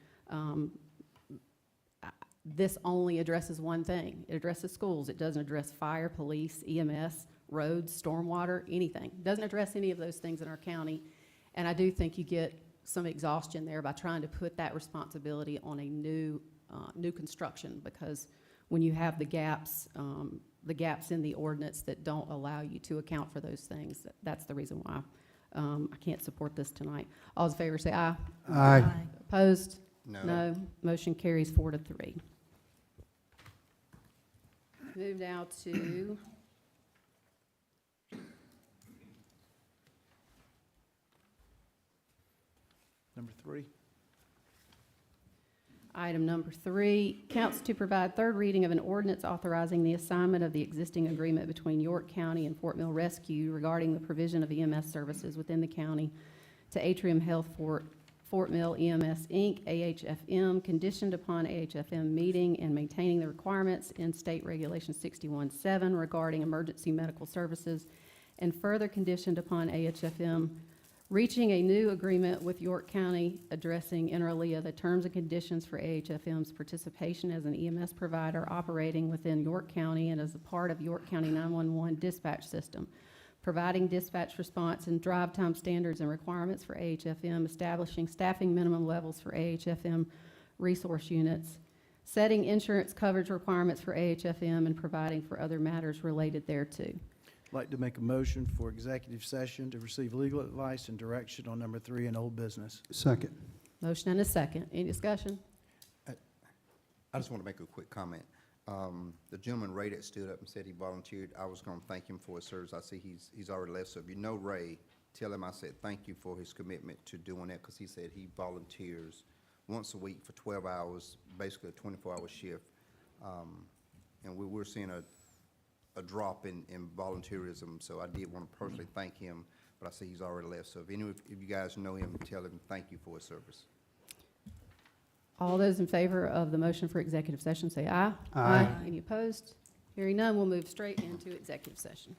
[SPEAKER 1] this only addresses one thing. It addresses schools. It doesn't address fire, police, EMS, roads, stormwater, anything. It doesn't address any of those things in our county. And I do think you get some exhaustion there by trying to put that responsibility on a new construction, because when you have the gaps in the ordinance that don't allow you to account for those things, that's the reason why I can't support this tonight. All in favor say aye.
[SPEAKER 2] Aye.
[SPEAKER 1] Opposed?
[SPEAKER 14] No.
[SPEAKER 1] No. Motion carries 4-3. Move now to
[SPEAKER 15] Number 3.
[SPEAKER 1] Item number 3, council to provide third reading of an ordinance authorizing the assignment of the existing agreement between York County and Fort Mill Rescue regarding the provision of EMS services within the county to Atrium Health Fort Mill EMS, Inc., AHFM, conditioned upon AHFM meeting and maintaining the requirements in State Regulation 61-7 regarding emergency medical services, and further conditioned upon AHFM reaching a new agreement with York County addressing inter alia the terms and conditions for AHFM's participation as an EMS provider operating within York County and as a part of York County 911 dispatch system, providing dispatch response and drive time standards and requirements for AHFM, establishing staffing minimum levels for AHFM resource units, setting insurance coverage requirements for AHFM, and providing for other matters related thereto.
[SPEAKER 15] I'd like to make a motion for executive session to receive legal advice and direction on number 3 in old business.
[SPEAKER 2] Second.
[SPEAKER 1] Motion and a second. Any discussion?
[SPEAKER 14] I just want to make a quick comment. The gentleman, Ray, that stood up and said he volunteered, I was going to thank him for his service. I see he's already left, so if you know Ray, tell him I said thank you for his commitment to doing that, because he said he volunteers once a week for 12 hours, basically a 24-hour shift. And we're seeing a drop in volunteerism, so I did want to personally thank him, but I see he's already left. So if you guys know him, tell him thank you for his service.
[SPEAKER 1] All those in favor of the motion for executive session say aye.
[SPEAKER 2] Aye.
[SPEAKER 1] Any opposed? Hearing none, we'll move straight into executive session.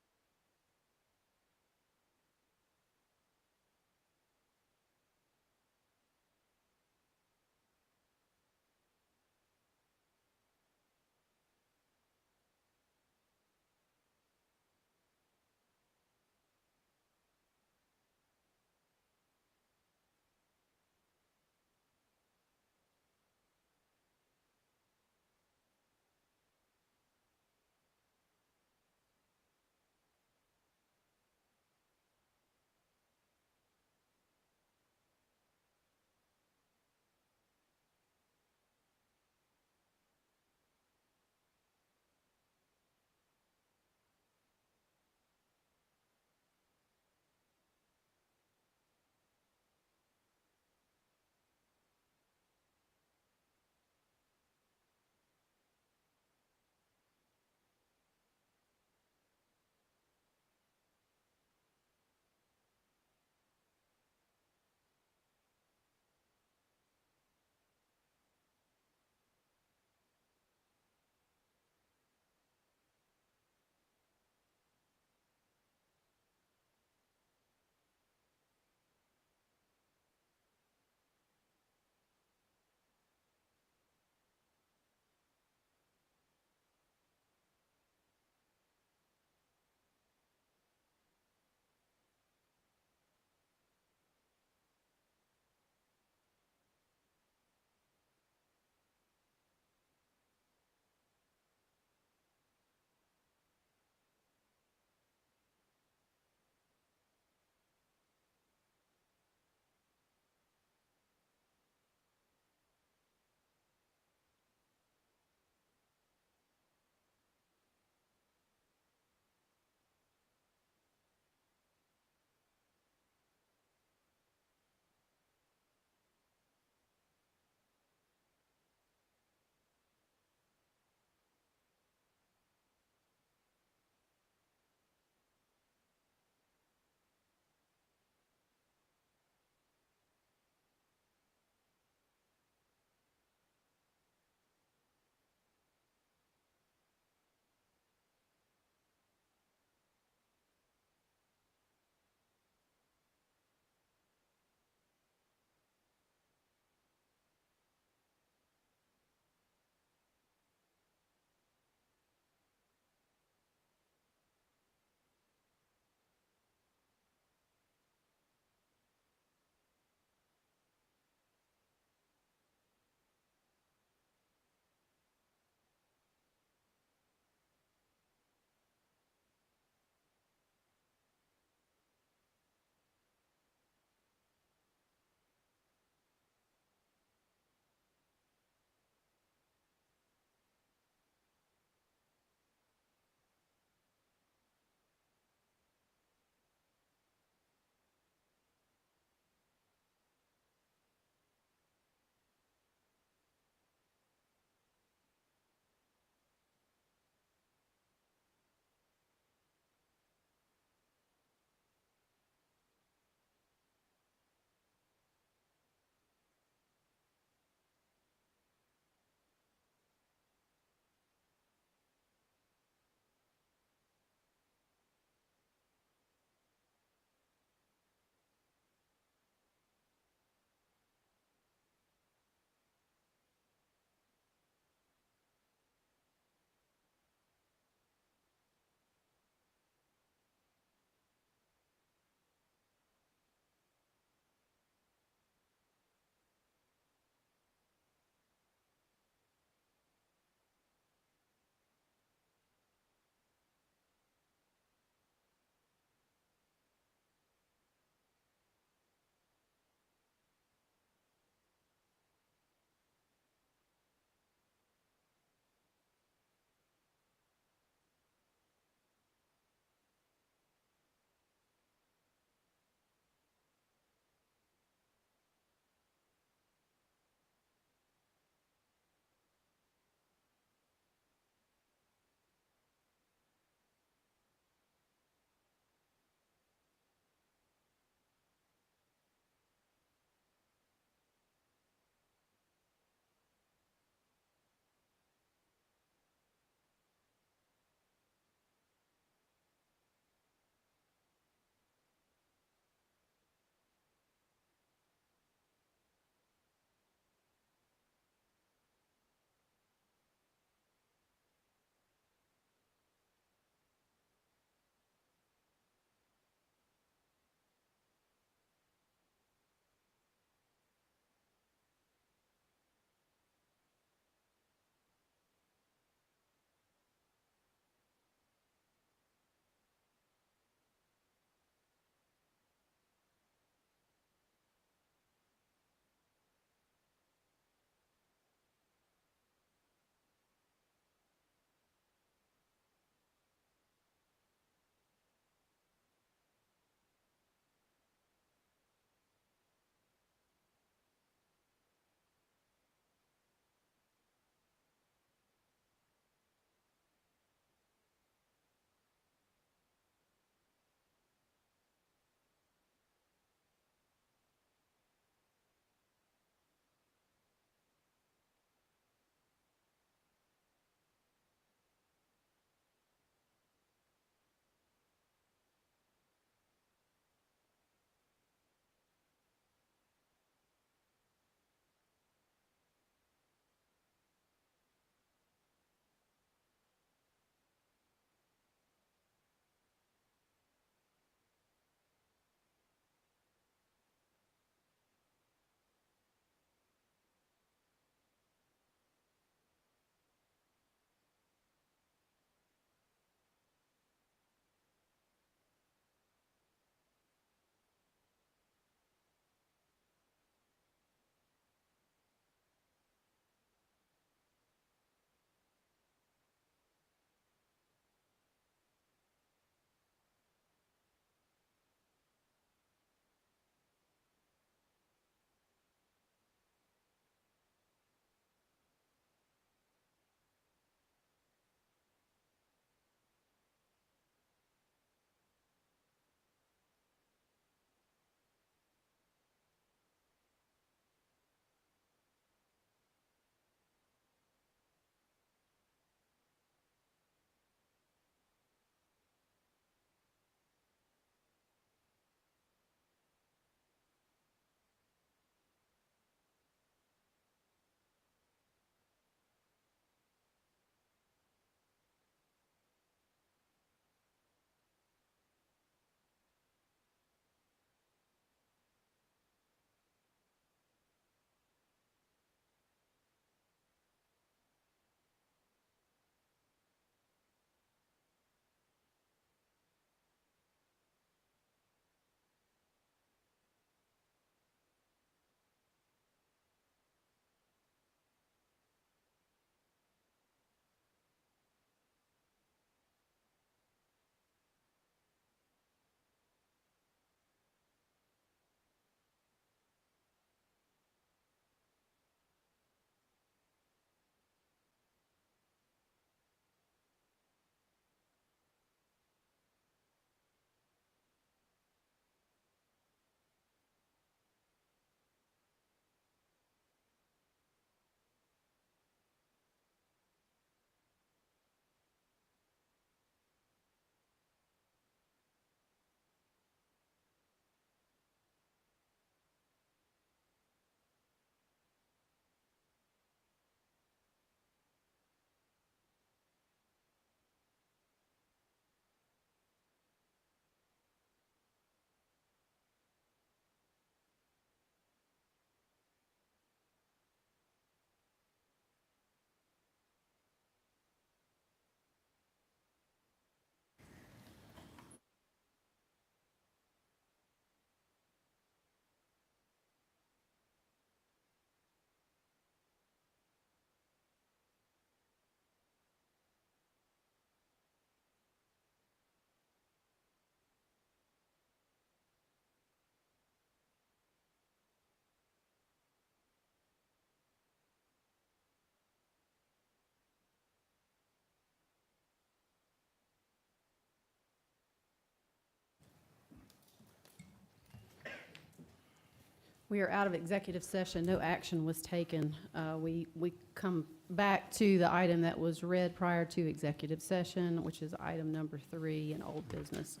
[SPEAKER 1] We are out of executive session. No action was taken. We come back to the item that was read prior to executive session, which is item number 3 in old business.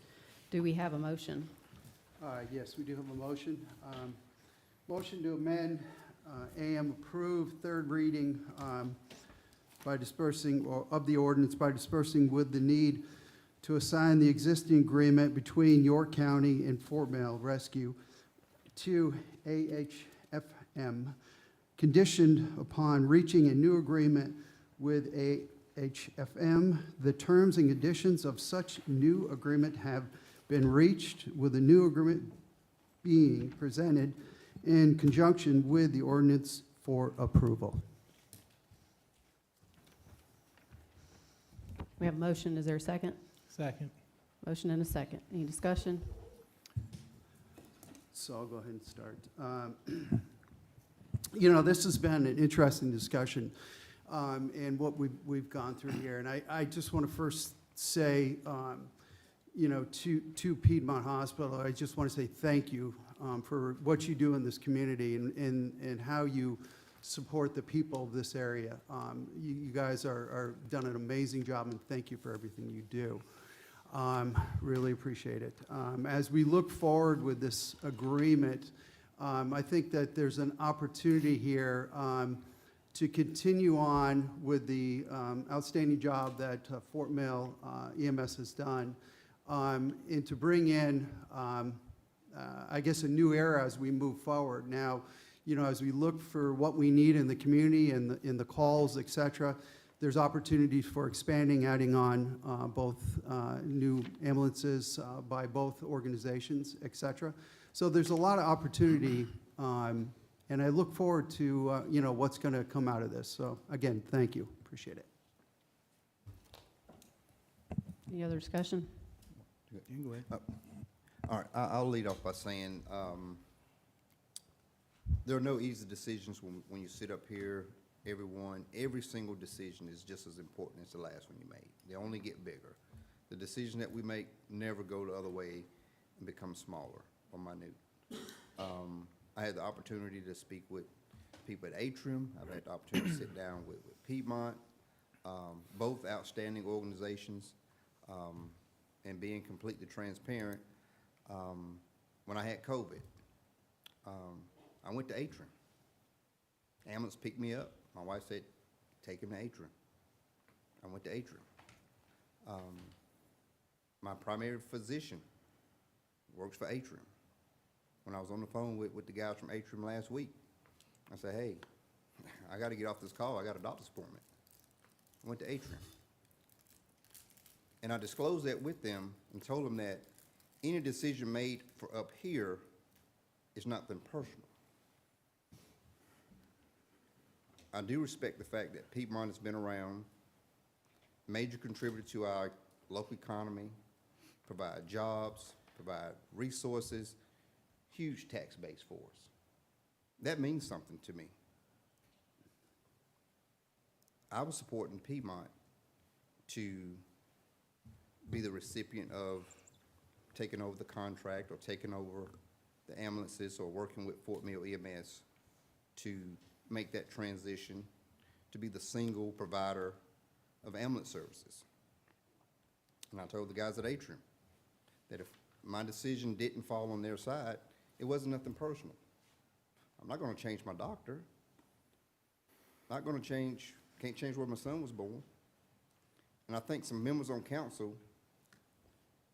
[SPEAKER 1] Do we have a motion?
[SPEAKER 2] Yes, we do have a motion. Motion to amend AM approved third reading by dispersing, or of the ordinance by dispersing with the need to assign the existing agreement between York County and Fort Mill Rescue to AHFM, conditioned upon reaching a new agreement with AHFM. The terms and conditions of such new agreement have been reached, with the new agreement being presented in conjunction with the ordinance for approval.
[SPEAKER 1] We have a motion. Is there a second?
[SPEAKER 12] Second.
[SPEAKER 1] Motion and a second. Any discussion?
[SPEAKER 2] So I'll go ahead and start. You know, this has been an interesting discussion and what we've gone through here. And I just want to first say, you know, to Piedmont Hospital, I just want to say thank you for what you do in this community and how you support the people of this area. You guys are done an amazing job, and thank you for everything you do. Really appreciate it. As we look forward with this agreement, I think that there's an opportunity here to continue on with the outstanding job that Fort Mill EMS has done, and to bring in, I guess, a new era as we move forward. Now, you know, as we look for what we need in the community and in the calls, et cetera, there's opportunities for expanding, adding on both new ambulances by both organizations, et cetera. So there's a lot of opportunity, and I look forward to, you know, what's going to come out of this. So again, thank you. Appreciate it.
[SPEAKER 1] Any other discussion?
[SPEAKER 15] You can go ahead.
[SPEAKER 14] All right, I'll lead off by saying, there are no easy decisions when you sit up here. Every single decision is just as important as the last one you made. They only get bigger. The decision that we make never go the other way and become smaller or minute. I had the opportunity to speak with people at Atrium. I've had the opportunity to sit down with Piedmont, both outstanding organizations, and being completely transparent. When I had COVID, I went to Atrium. Ambulance picked me up. My wife said, take him to Atrium. I went to Atrium. My primary physician works for Atrium. When I was on the phone with the guys from Atrium last week, I said, hey, I got to get off this call. I got a doctor's appointment. I went to Atrium. And I disclosed that with them and told them that any decision made for up here is nothing personal. I do respect the fact that Piedmont has been around, major contributor to our local economy, provide jobs, provide resources, huge tax base for us. That means something to me. I was supporting Piedmont to be the recipient of taking over the contract or taking over the ambulances or working with Fort Mill EMS to make that transition to be the single provider of ambulance services. And I told the guys at Atrium that if my decision didn't fall on their side, it wasn't nothing personal. I'm not going to change my doctor. Not going to change, can't change where my son was born. And I think some members on council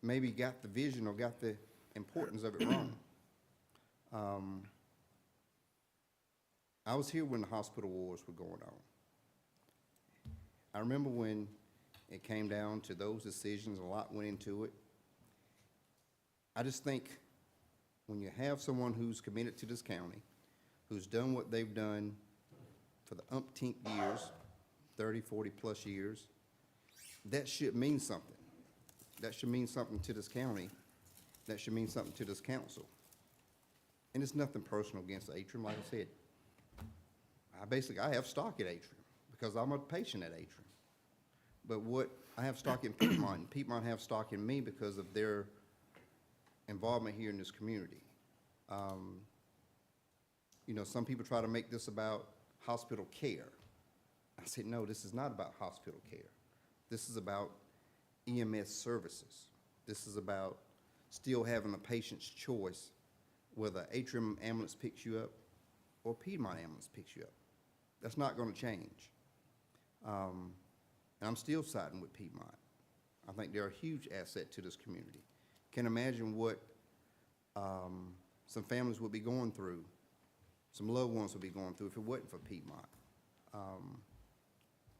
[SPEAKER 14] maybe got the vision or got the importance of it wrong. I was here when the hospital wars were going on. I remember when it came down to those decisions, a lot went into it. I just think when you have someone who's committed to this county, who's done what they've done for the umpteenth years, 30, 40 plus years, that should mean something. That should mean something to this county. That should mean something to this council. And it's nothing personal against Atrium, like I said. I have stock at Atrium because I'm a patient at Atrium. But what I have stock in Piedmont, and Piedmont have stock in me because of their involvement here in this community. you know, some people try to make this about hospital care. I said, no, this is not about hospital care. This is about EMS services. This is about still having a patient's choice whether Atrium ambulance picks you up or Piedmont ambulance picks you up. That's not going to change. And I'm still siding with Piedmont. I think they're a huge asset to this community. Can imagine what some families would be going through, some loved ones would be going through if it wasn't for Piedmont.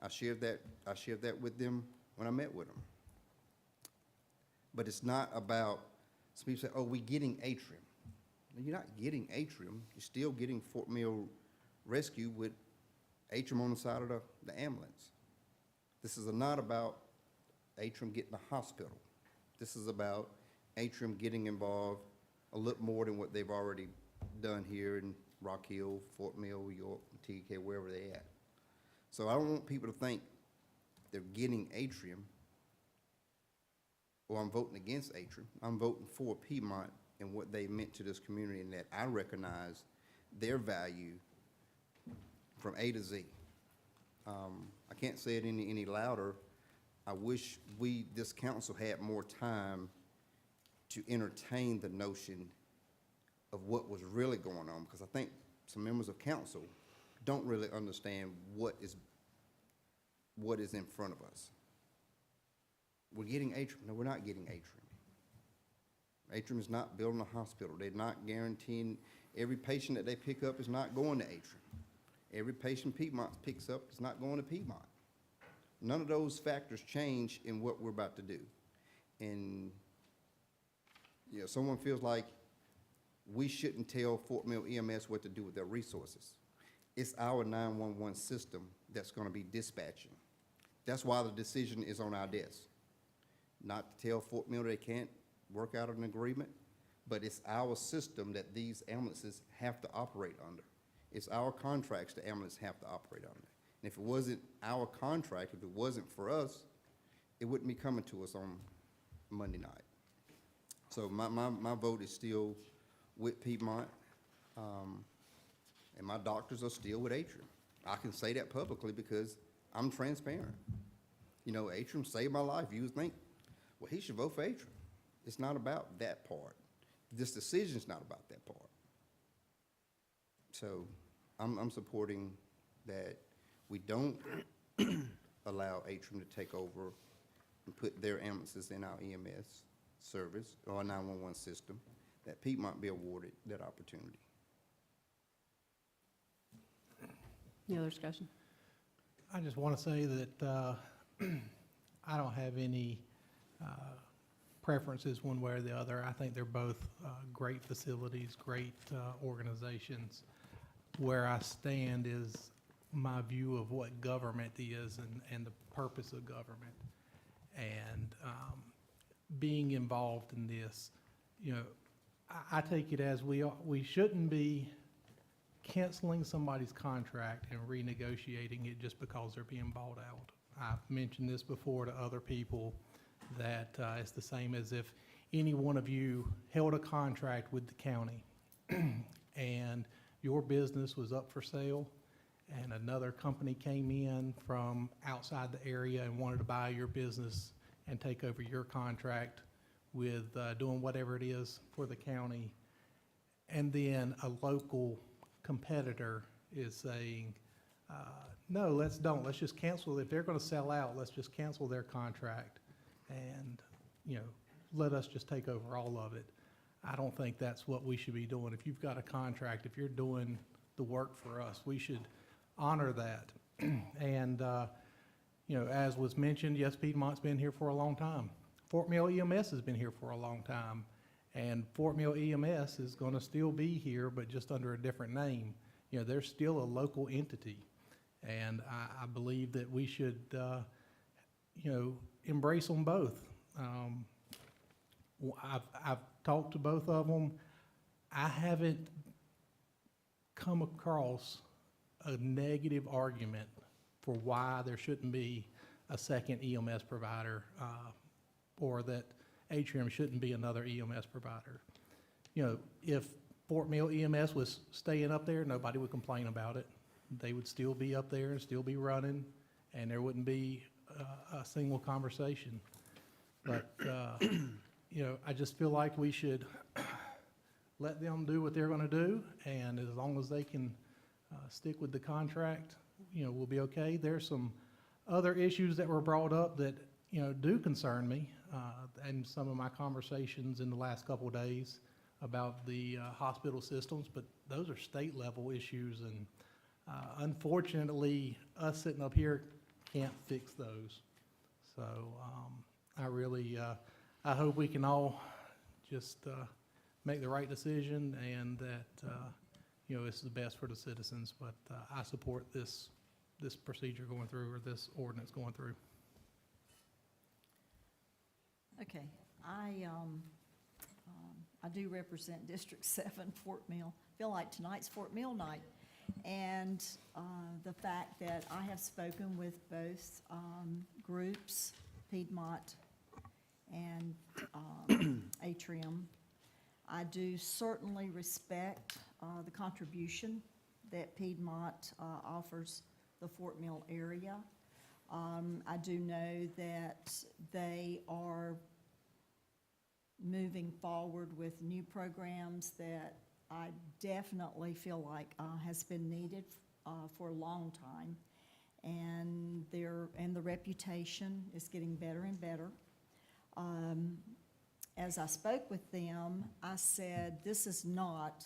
[SPEAKER 14] I shared that with them when I met with them. But it's not about, some people say, oh, we're getting Atrium. No, you're not getting Atrium. You're still getting Fort Mill Rescue with Atrium on the side of the ambulance. This is not about Atrium getting a hospital. This is about Atrium getting involved a little more than what they've already done here in Rock Hill, Fort Mill, York, TK, wherever they're at. So I don't want people to think they're getting Atrium, or I'm voting against Atrium. I'm voting for Piedmont and what they meant to this community, and that I recognize their value from A to Z. I can't say it any louder. I wish this council had more time to entertain the notion of what was really going on, because I think some members of council don't really understand what is in front of us. We're getting Atrium. No, we're not getting Atrium. Atrium is not building a hospital. They're not guaranteeing every patient that they pick up is not going to Atrium. Every patient Piedmont picks up is not going to Piedmont. None of those factors change in what we're about to do. And, you know, someone feels like we shouldn't tell Fort Mill EMS what to do with their resources. It's our 911 system that's going to be dispatching. That's why the decision is on our desk. Not to tell Fort Mill they can't work out an agreement, but it's our system that these ambulances have to operate under. It's our contracts the ambulance have to operate under. And if it wasn't our contract, if it wasn't for us, it wouldn't be coming to us on Monday night. So my vote is still with Piedmont, and my doctors are still with Atrium. I can say that publicly because I'm transparent. You know, Atrium saved my life. You would think, well, he should vote for Atrium. It's not about that part. This decision's not about that part. So I'm supporting that we don't allow Atrium to take over and put their ambulances in our EMS service or our 911 system, that Piedmont be awarded that opportunity.
[SPEAKER 1] Any other discussion?
[SPEAKER 12] I just want to say that I don't have any preferences one way or the other. I think they're both great facilities, great organizations. Where I stand is my view of what government is and the purpose of government. And being involved in this, you know, I take it as we shouldn't be canceling somebody's contract and renegotiating it just because they're being bought out. I've mentioned this before to other people, that it's the same as if any one of you held a contract with the county and your business was up for sale and another company came in from outside the area and wanted to buy your business and take over your contract with doing whatever it is for the county. And then a local competitor is saying, no, let's just cancel. If they're going to sell out, let's just cancel their contract and, you know, let us just take over all of it. I don't think that's what we should be doing. If you've got a contract, if you're doing the work for us, we should honor that. And, you know, as was mentioned, yes, Piedmont's been here for a long time. Fort Mill EMS has been here for a long time. And Fort Mill EMS is going to still be here, but just under a different name. You know, they're still a local entity. And I believe that we should, you know, embrace them both. I've talked to both of them. I haven't come across a negative argument for why there shouldn't be a second EMS provider, or that Atrium shouldn't be another EMS provider. You know, if Fort Mill EMS was staying up there, nobody would complain about it. They would still be up there and still be running, and there wouldn't be a single conversation. But, you know, I just feel like we should let them do what they're gonna do, and as long as they can stick with the contract, you know, we'll be okay. There's some other issues that were brought up that, you know, do concern me, and some of my conversations in the last couple of days about the hospital systems, but those are state level issues, and unfortunately, us sitting up here can't fix those. So I really, I hope we can all just make the right decision, and that, you know, it's the best for the citizens, but I support this procedure going through, or this ordinance going through.
[SPEAKER 10] Okay, I do represent District 7, Fort Mill. Feel like tonight's Fort Mill night. And the fact that I have spoken with both groups, Piedmont and Atrium, I do certainly respect the contribution that Piedmont offers the Fort Mill area. I do know that they are moving forward with new programs that I definitely feel like has been needed for a long time, and the reputation is getting better and better. As I spoke with them, I said, this is not,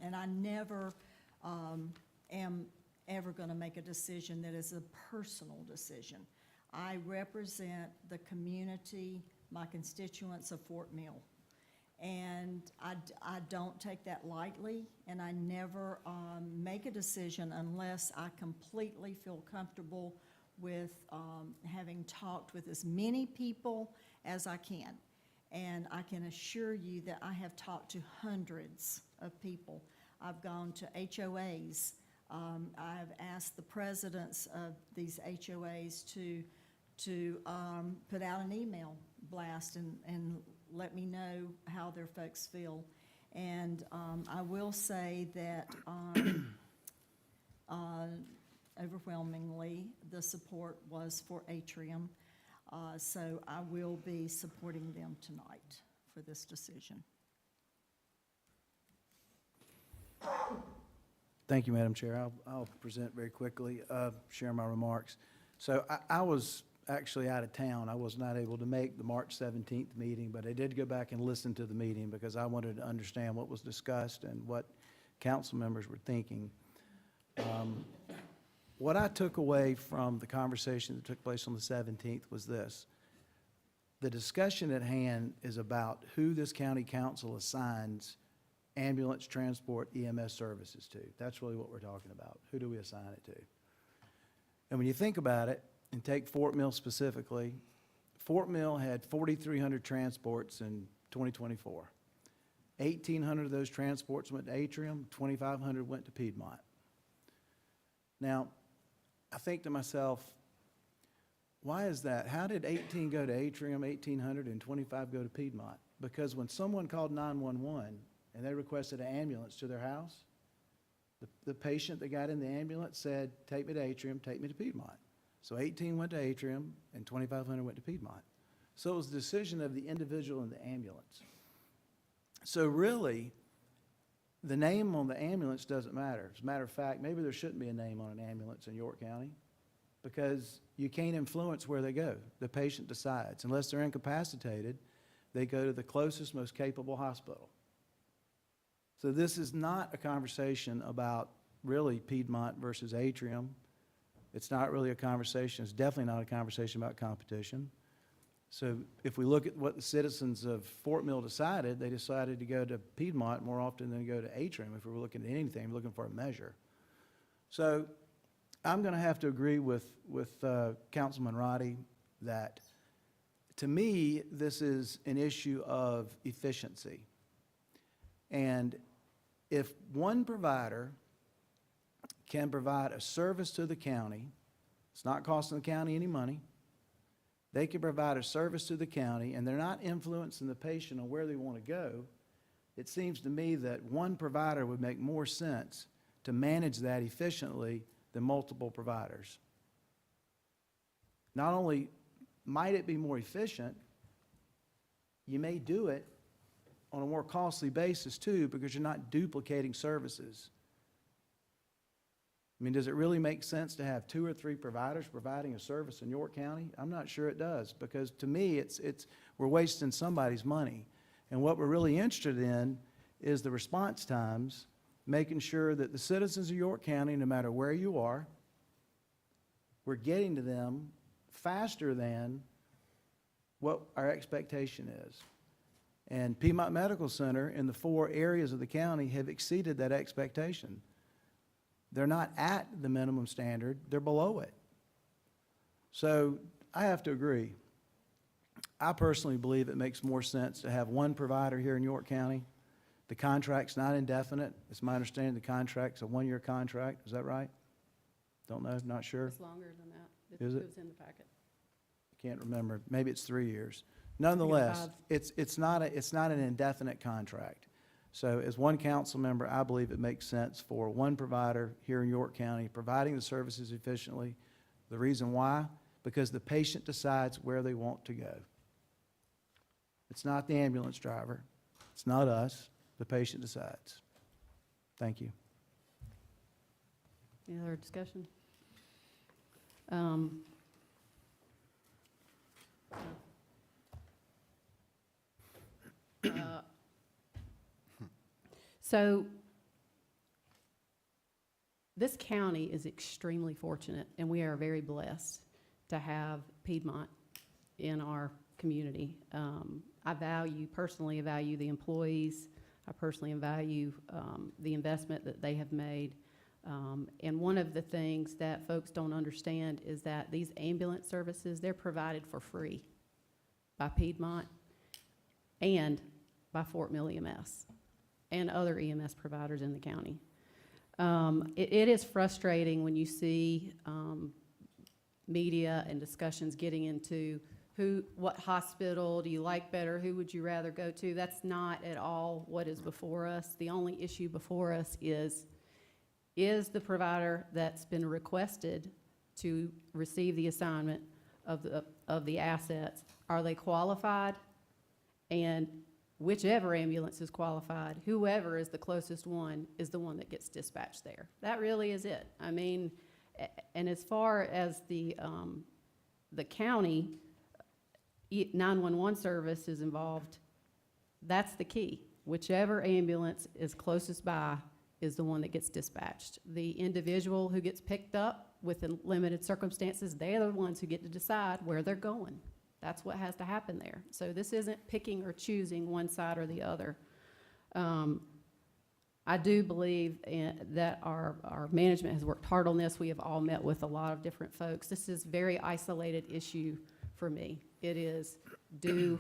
[SPEAKER 10] and I never am ever going to make a decision that is a personal decision. I represent the community, my constituents of Fort Mill. And I don't take that lightly, and I never make a decision unless I completely feel comfortable with having talked with as many people as I can. And I can assure you that I have talked to hundreds of people. I've gone to HOAs. I've asked the presidents of these HOAs to put out an email blast and let me know how their folks feel. And I will say that overwhelmingly, the support was for Atrium. So I will be supporting them tonight for this decision.
[SPEAKER 15] Thank you, Madam Chair. I'll present very quickly, share my remarks. So I was actually out of town. I was not able to make the March 17th meeting, but I did go back and listen to the meeting because I wanted to understand what was discussed and what council members were thinking. What I took away from the conversation that took place on the 17th was this. The discussion at hand is about who this county council assigns ambulance transport EMS services to. That's really what we're talking about. Who do we assign it to? And when you think about it, and take Fort Mill specifically, Fort Mill had 4,300 transports in 2024. 1,800 of those transports went to Atrium, 2,500 went to Piedmont. Now, I think to myself, why is that? How did 18 go to Atrium, 1,800, and 25 go to Piedmont? Because when someone called 911 and they requested an ambulance to their house, the patient that got in the ambulance said, take me to Atrium, take me to Piedmont. So 18 went to Atrium and 2,500 went to Piedmont. So it was the decision of the individual in the ambulance. So really, the name on the ambulance doesn't matter. As a matter of fact, maybe there shouldn't be a name on an ambulance in York County because you can't influence where they go. The patient decides. Unless they're incapacitated, they go to the closest, most capable hospital. So this is not a conversation about really Piedmont versus Atrium. It's not really a conversation. It's definitely not a conversation about competition. So if we look at what the citizens of Fort Mill decided, they decided to go to Piedmont more often than go to Atrium. If we were looking at anything, we're looking for a measure. So I'm going to have to agree with Councilman Roddy that, to me, this is an issue of efficiency. And if one provider can provide a service to the county, it's not costing the county any money, they can provide a service to the county and they're not influencing the patient on where they want to go, it seems to me that one provider would make more sense to manage that efficiently than multiple providers. Not only might it be more efficient, you may do it on a more costly basis too, because you're not duplicating services. I mean, does it really make sense to have 2 or 3 providers providing a service in York County? I'm not sure it does, because to me, we're wasting somebody's money. And what we're really interested in is the response times, making sure that the citizens of York County, no matter where you are, we're getting to them faster than what our expectation is. And Piedmont Medical Center in the 4 areas of the county have exceeded that expectation. They're not at the minimum standard, they're below it. So I have to agree. I personally believe it makes more sense to have one provider here in York County. The contract's not indefinite. It's my understanding the contract's a 1-year contract. Is that right? Don't know, not sure.
[SPEAKER 1] It's longer than that.
[SPEAKER 15] Is it?
[SPEAKER 1] It was in the packet.
[SPEAKER 15] Can't remember. Maybe it's 3 years. Nonetheless,
[SPEAKER 1] 5.
[SPEAKER 15] it's not an indefinite contract. So as one council member, I believe it makes sense for one provider here in York County providing the services efficiently. The reason why? Because the patient decides where they want to go. It's not the ambulance driver. It's not us. The patient decides. Thank you.
[SPEAKER 1] Any other discussion? So this county is extremely fortunate, and we are very blessed to have Piedmont in our community. I personally value the employees. I personally value the investment that they have made. And one of the things that folks don't understand is that these ambulance services, they're provided for free by Piedmont and by Fort Mill EMS and other EMS providers in the county. It is frustrating when you see media and discussions getting into what hospital do you like better, who would you rather go to. That's not at all what is before us. The only issue before us is the provider that's been requested to receive the assignment of the assets, are they qualified? And whichever ambulance is qualified, whoever is the closest one is the one that gets dispatched there. That really is it. I mean, and as far as the county 911 service is involved, that's the key. Whichever ambulance is closest by is the one that gets dispatched. The individual who gets picked up within limited circumstances, they're the ones who get to decide where they're going. That's what has to happen there. So this isn't picking or choosing one side or the other. I do believe that our management has worked hard on this. We have all met with a lot of different folks. This is a very isolated issue for me. It is, do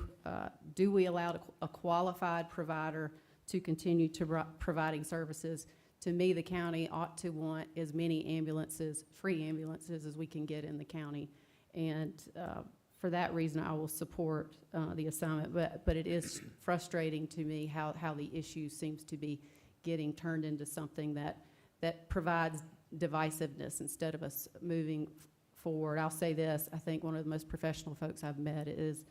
[SPEAKER 1] we allow a qualified provider to continue to providing services? To me, the county ought to want as many ambulances, free ambulances, as we can get in the county. And for that reason, I will support the assignment. But it is frustrating to me how the issue seems to be getting turned into something that provides divisiveness instead of us moving forward. I'll say this, I think one of the most professional folks I've met is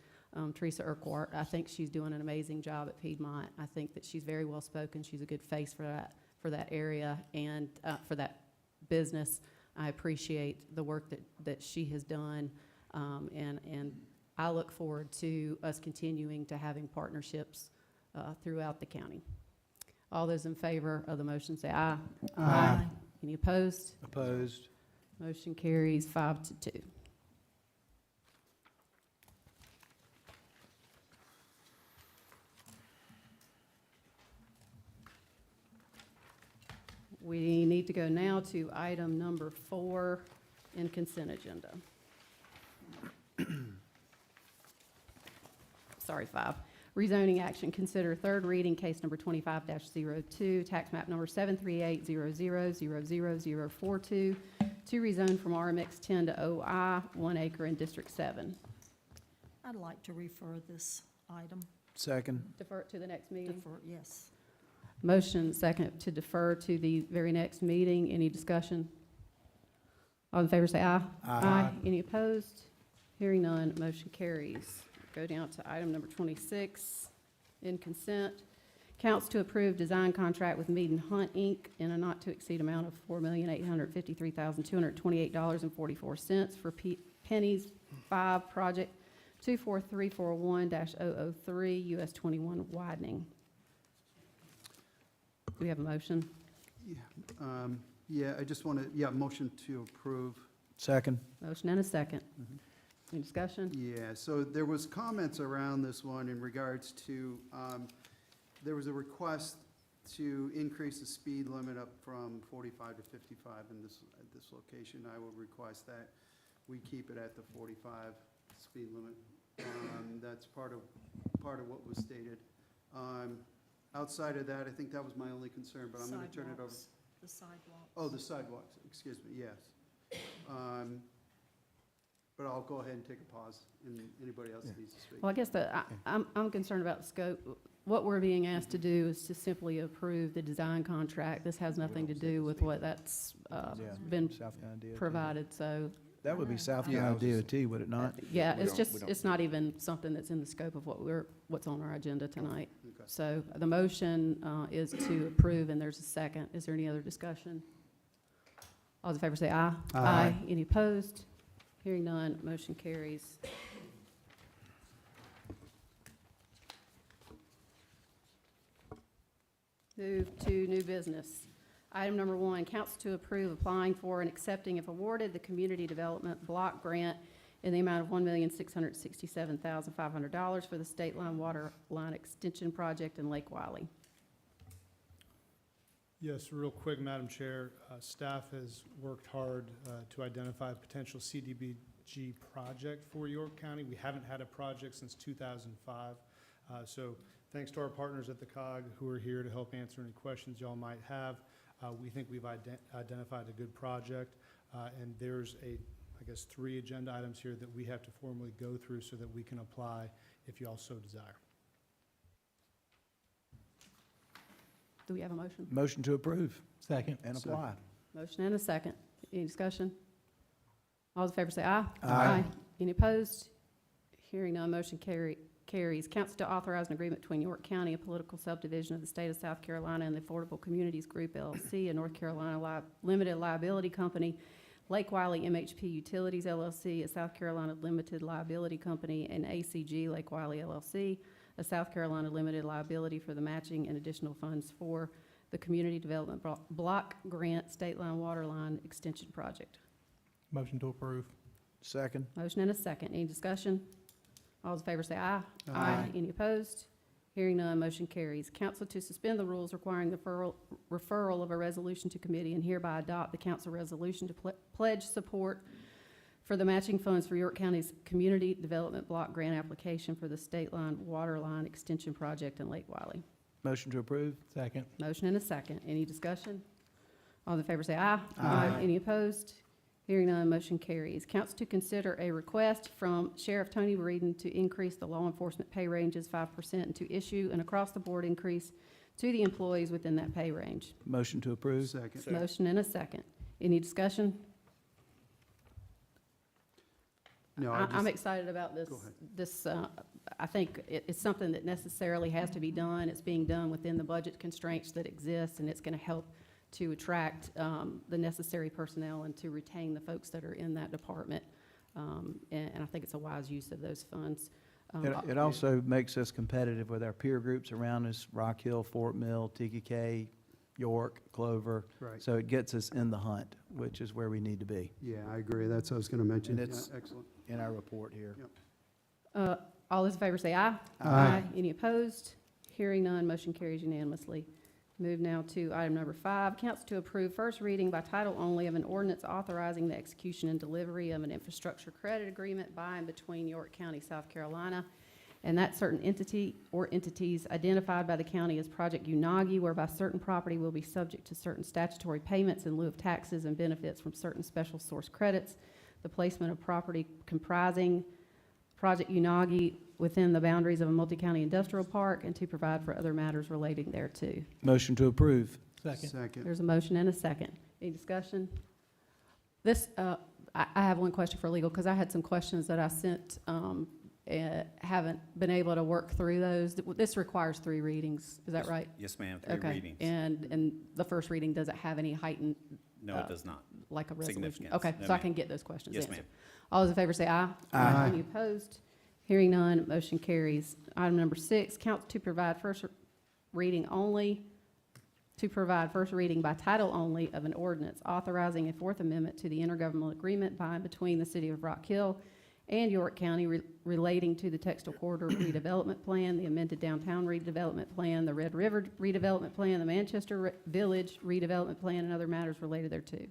[SPEAKER 1] Teresa Urquhart. I think she's doing an amazing job at Piedmont. I think that she's very well spoken. She's a good face for that area and for that business. I appreciate the work that she has done, and I look forward to us continuing to having partnerships throughout the county. All those in favor of the motion say aye.
[SPEAKER 15] Aye.
[SPEAKER 1] Any opposed?
[SPEAKER 15] Opposed?
[SPEAKER 1] Motion carries 5-2. We need to go now to item number 4 in consent agenda. Sorry, 5. Rezoning action, consider third reading, case number 25-02, tax map number 73800000042, to rezone from RMX 10 to OI, 1 acre in District 7.
[SPEAKER 10] I'd like to refer this item.
[SPEAKER 15] Second.
[SPEAKER 1] Defer it to the next meeting.
[SPEAKER 10] Defer, yes.
[SPEAKER 1] Motion second to defer to the very next meeting. Any discussion? All in favor say aye.
[SPEAKER 12] Aye.
[SPEAKER 1] Any opposed? Hearing none, motion carries. Go down to item number 26, in consent. Council to approve design contract with Mead and Hunt, Inc. in a not-to-exceed amount of $4,853,228.44 for Penny's 5 Project 24341-003 US 21 widening. Do we have a motion?
[SPEAKER 2] Yeah, I just want to, motion to approve.
[SPEAKER 15] Second.
[SPEAKER 1] Motion and a second. Any discussion?
[SPEAKER 2] Yeah, so there was comments around this one in regards to, there was a request to increase the speed limit up from 45 to 55 in this, at this location. I will request that we keep it at the 45 speed limit. That's part of what was stated. Outside of that, I think that was my only concern, but I'm going to turn it over.
[SPEAKER 10] The sidewalks.
[SPEAKER 2] Oh, the sidewalks, excuse me, yes. But I'll go ahead and take a pause, and anybody else needs to speak.
[SPEAKER 1] Well, I guess I'm concerned about the scope. What we're being asked to do is to simply approve the design contract. This has nothing to do with what that's been
[SPEAKER 15] South Carolina DOT.
[SPEAKER 1] provided, so,
[SPEAKER 15] That would be South
[SPEAKER 14] Yeah, I
[SPEAKER 15] Carolina
[SPEAKER 14] was
[SPEAKER 15] DOT, would it not?
[SPEAKER 1] yeah,
[SPEAKER 14] We
[SPEAKER 1] it's
[SPEAKER 14] don't-
[SPEAKER 1] just,
[SPEAKER 14] we don't-
[SPEAKER 1] it's not even something that's in the scope of what's on our agenda tonight.
[SPEAKER 2] Okay.
[SPEAKER 1] So the motion is to approve, and there's a second. Is there any other discussion? All those in favor say aye.
[SPEAKER 2] Aye.
[SPEAKER 1] Any opposed? Hearing none, motion carries. Move to new business. Item number 1, council to approve applying for and accepting, if awarded, the Community Development Block Grant in the amount of $1,667,500 for the State Line Water Line Extension Project in Lake Wiley.
[SPEAKER 18] Yes, real quick, Madam Chair. Staff has worked hard to identify a potential CDBG project for York County. We haven't had a project since 2005. So thanks to our partners at the COG who are here to help answer any questions y'all might have. We think we've identified a good project, and there's I guess 3 agenda items here that we have to formally go through so that we can apply if you all so desire.
[SPEAKER 1] Do we have a motion?
[SPEAKER 15] Motion to approve
[SPEAKER 12] Second.
[SPEAKER 15] and apply.
[SPEAKER 1] Motion and a second. Any discussion? All those in favor say aye.
[SPEAKER 15] Aye.
[SPEAKER 1] Any opposed? Hearing none, motion carries. Council to authorize an agreement between York County, a political subdivision of the state of South Carolina, and the Affordable Communities Group LLC, a North Carolina limited liability company, Lake Wiley MHP Utilities LLC, a South Carolina limited liability company, and ACG Lake Wiley LLC, a South Carolina limited liability for the matching and additional funds for the Community Development Block Grant State Line Water Line Extension Project.
[SPEAKER 12] Motion to approve.
[SPEAKER 15] Second.
[SPEAKER 1] Motion and a second. Any discussion? All those in favor say aye.
[SPEAKER 2] Aye.
[SPEAKER 1] Any opposed? Hearing none, motion carries. Council to suspend the rules requiring the referral of a resolution to committee and hereby adopt the council resolution to pledge support for the matching funds for York County's Community Development Block Grant application for the State Line Water Line Extension Project in Lake Wiley.
[SPEAKER 15] Motion to approve.
[SPEAKER 12] Second.
[SPEAKER 1] Motion and a second. Any discussion? All in favor say aye.
[SPEAKER 15] Aye.
[SPEAKER 1] Any opposed? Hearing none, motion carries. Council to consider a request from Sheriff Tony Breeden to increase the law enforcement pay ranges 5% and to issue an across-the-board increase to the employees within that pay range.
[SPEAKER 15] Motion to approve.
[SPEAKER 2] Second.
[SPEAKER 1] Motion and a second. Any discussion?
[SPEAKER 2] No,
[SPEAKER 1] I'm excited about this.
[SPEAKER 2] Go ahead.
[SPEAKER 1] I think it's something that necessarily has to be done. It's being done within the budget constraints that exist, and it's going to help to attract the necessary personnel and to retain the folks that are in that department. And I think it's a wise use of those funds.
[SPEAKER 15] It also makes us competitive with our peer groups around us, Rock Hill, Fort Mill, TKK, York, Clover.
[SPEAKER 2] Right.
[SPEAKER 15] So it gets us in the hunt, which is where we need to be.
[SPEAKER 2] Yeah, I agree. That's what I was going to mention.
[SPEAKER 15] And it's
[SPEAKER 2] Yeah, excellent.
[SPEAKER 15] in our report here.
[SPEAKER 2] Yep.
[SPEAKER 1] All those in favor say aye.
[SPEAKER 2] Aye.
[SPEAKER 1] Any opposed? Hearing none, motion carries unanimously. Move now to item number 5, council to approve first reading by title only of an ordinance authorizing the execution and delivery of an infrastructure credit agreement by and between York County, South Carolina, and that certain entity or entities identified by the county as Project Unagi, whereby certain property will be subject to certain statutory payments in lieu of taxes and benefits from certain special source credits. The placement of property comprising Project Unagi within the boundaries of a multi-county industrial park and to provide for other matters relating thereto.
[SPEAKER 15] Motion to approve.
[SPEAKER 12] Second.
[SPEAKER 2] Second.
[SPEAKER 1] There's a motion and a second. Any discussion? This, I have one question for legal, because I had some questions that I sent, haven't been able to work through those. This requires 3 readings, is that right?
[SPEAKER 16] Yes, ma'am,
[SPEAKER 1] Okay.
[SPEAKER 16] readings.
[SPEAKER 1] And the first reading doesn't have any heightened,
[SPEAKER 16] No, it does not.
[SPEAKER 1] like a resolution?
[SPEAKER 16] Significance.
[SPEAKER 1] Okay,
[SPEAKER 16] No,
[SPEAKER 1] so I
[SPEAKER 16] ma'am.
[SPEAKER 1] can get those questions
[SPEAKER 16] Yes,
[SPEAKER 1] answered.
[SPEAKER 16] ma'am.
[SPEAKER 1] All those in favor say aye.
[SPEAKER 2] Aye.
[SPEAKER 1] Any opposed? Hearing none, motion carries. Item number 6, council to provide first reading only, to provide first reading by title only of an ordinance authorizing a Fourth Amendment to the intergovernmental agreement by and between the City of Rock Hill and York County relating to the Textile Corridor redevelopment plan, the amended downtown redevelopment plan, the Red River redevelopment plan, the Manchester Village redevelopment plan, and other matters related thereto.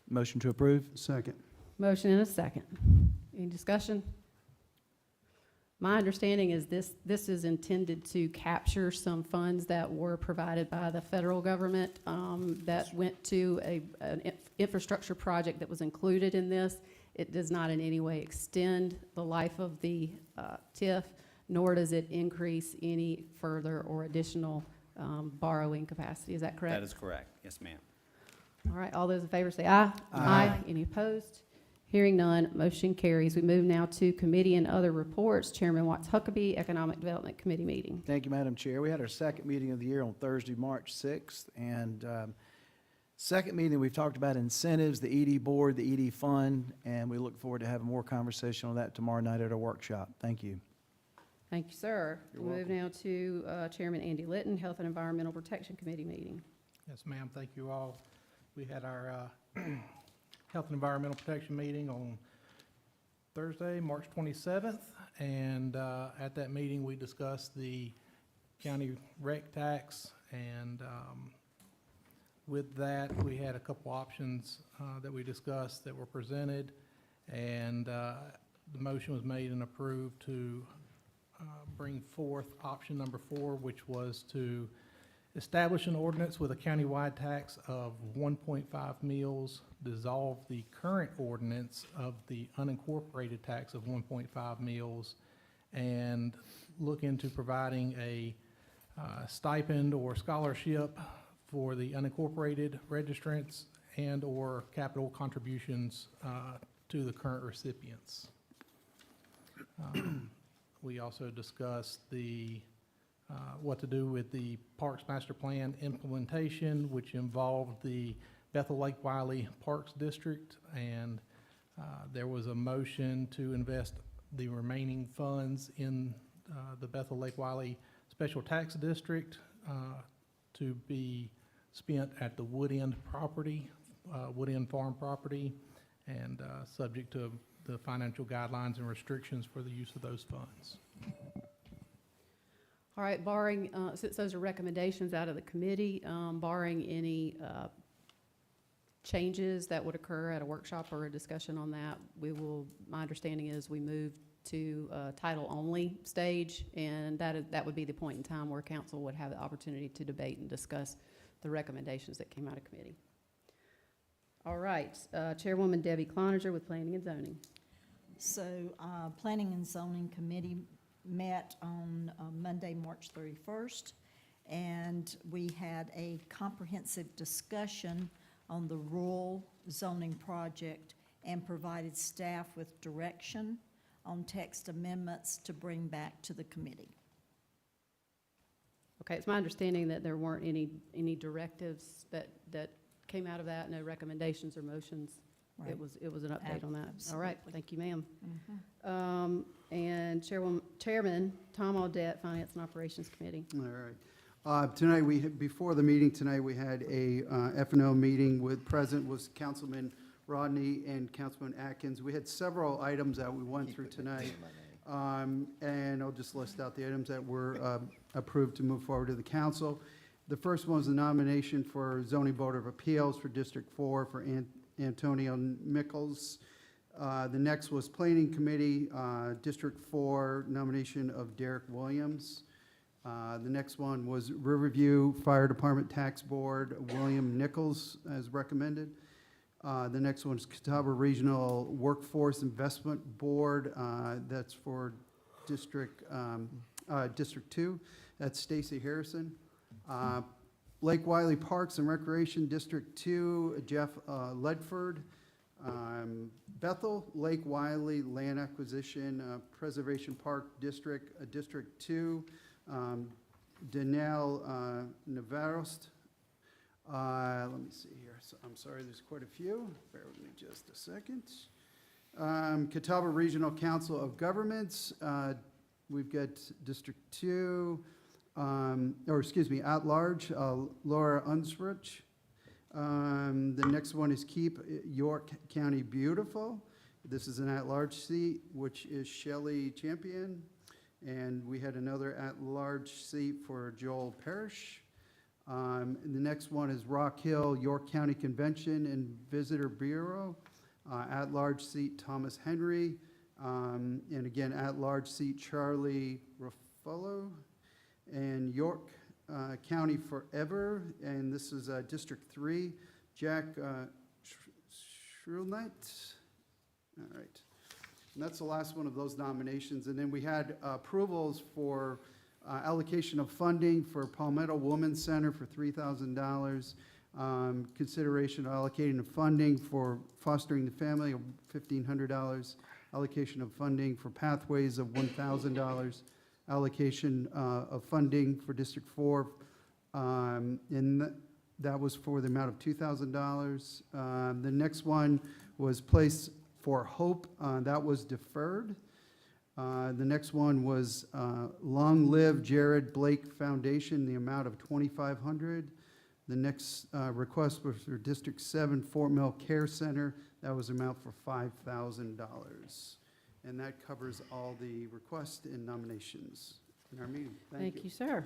[SPEAKER 15] Motion to approve.
[SPEAKER 2] Second.
[SPEAKER 1] Motion and a second. Any discussion? My understanding is this is intended to capture some funds that were provided by the federal government that went to an infrastructure project that was included in this. It does not in any way extend the life of the TIF, nor does it increase any further or additional borrowing capacity. Is that correct?
[SPEAKER 16] That is correct. Yes, ma'am.
[SPEAKER 1] All right, all those in favor say aye. Aye. Any opposed? Hearing none, motion carries. We move now to committee and other reports. Chairman Watts Huckabee, Economic Development Committee meeting.
[SPEAKER 15] Thank you, Madam Chair. We had our second meeting of the year on Thursday, March 6th, and second meeting, we've talked about incentives, the ED board, the ED fund, and we look forward to having more conversation on that tomorrow night at our workshop. Thank you.
[SPEAKER 1] Thank you, sir.
[SPEAKER 2] You're
[SPEAKER 1] We move now to Chairman Andy Litton, Health and Environmental Protection Committee meeting.
[SPEAKER 12] Yes, ma'am, thank you all. We had our Health and Environmental Protection meeting on Thursday, March 27th, and at that meeting, we discussed the county rec tax, and with that, we had a couple options that we discussed that were presented, and the motion was made and approved to bring forth option number 4, which was to establish an ordinance with a countywide tax of 1.5 mills, dissolve the current ordinance of the unincorporated tax of 1.5 mills, and look into providing a stipend or scholarship for the unincorporated registrants and/or capital contributions to the current recipients. We also discussed what to do with the Parks Master Plan implementation, which involved the Bethel Lake Wiley Parks District, and there was a motion to invest the remaining funds in the Bethel Lake Wiley Special Tax District to be spent at the Wood End property, Wood End Farm property, and subject to the financial guidelines and restrictions for the use of those funds.
[SPEAKER 1] All right, barring, since those are recommendations out of the committee, barring any changes that would occur at a workshop or a discussion on that, my understanding is we move to title-only stage, and that would be the point in time where council would have the opportunity to debate and discuss the recommendations that came out of committee. All right, Chairwoman Debbie Cloninger with Planning and Zoning.
[SPEAKER 10] So, Planning and Zoning Committee met on Monday, March 31st, and we had a comprehensive discussion on the rural zoning project and provided staff with direction on text amendments to bring back to the committee.
[SPEAKER 1] Okay, it's my understanding that there weren't any directives that came out of that, no recommendations or motions.
[SPEAKER 10] Right.
[SPEAKER 1] It was an update on that. All right,
[SPEAKER 10] Absolutely.
[SPEAKER 1] thank you, ma'am.
[SPEAKER 10] Mhm.
[SPEAKER 1] And Chairman Tom Audette, Finance and Operations Committee.
[SPEAKER 2] All right. Tonight, before the meeting tonight, we had a F&O meeting present was Councilman Rodney and Councilman Atkins. We had several items that we went through tonight. And I'll just list out the items that were approved to move forward to the council. The first one was the nomination for Zoning Board of Appeals for District 4 for Antonio Mickles. The next was Planning Committee, District 4, nomination of Derek Williams. The next one was Riverview Fire Department Tax Board, William Nichols, as recommended. The next one is Catawba Regional Workforce Investment Board. That's for District 2, that's Stacy Harrison. Lake Wiley Parks and Recreation, District 2, Jeff Ledford. Bethel, Lake Wiley Land Acquisition, Preservation Park District, District 2, Danelle Navarrost. Let me see here. So I'm sorry, there's quite a few. Bear with me just a second. Catawba Regional Council of Governments. We've got District 2, at large, Laura Unsrich. The next one is Keep York County Beautiful. This is an at-large seat, which is Shelley Champion. And we had another at-large seat for Joel Parrish. And the next one is Rock Hill York County Convention and Visitor Bureau. At-large seat Thomas Henry. And again, at-large seat Charlie Ruffalo. And York County Forever, and this is District 3, Jack Shrulnight. All right. And that's the last one of those nominations. And then we had approvals for allocation of funding for Palmetto Women's Center for $3,000. Consideration of allocating of funding for Fostering the Family of $1,500. Allocation of funding for Pathways of $1,000. Allocation of funding for District 4, and that was for the amount of $2,000. The next one was Place for Hope, that was deferred. The next one was Long Live Jared Blake Foundation, the amount of $2,500. The next request was for District 7 Fort Mill Care Center, that was amount for $5,000. And that covers all the requests and nominations in our meeting.
[SPEAKER 1] Thank you, sir.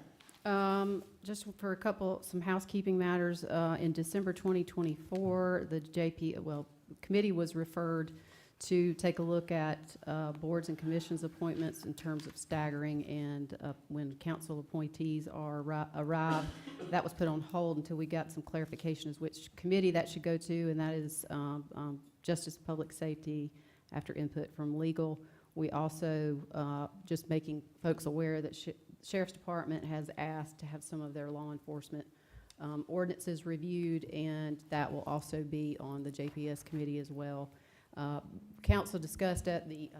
[SPEAKER 1] Just for some housekeeping matters, in December 2024, the committee was referred to take a look at boards and commissions appointments in terms of staggering and when council appointees arrive. That was put on hold until we got some clarification as which committee that should go to, and that is Justice and Public Safety, after input from legal. We also, just making folks aware that Sheriff's Department has asked to have some of their law enforcement ordinances reviewed, and that will also be on the JPS committee as well. Council discussed at the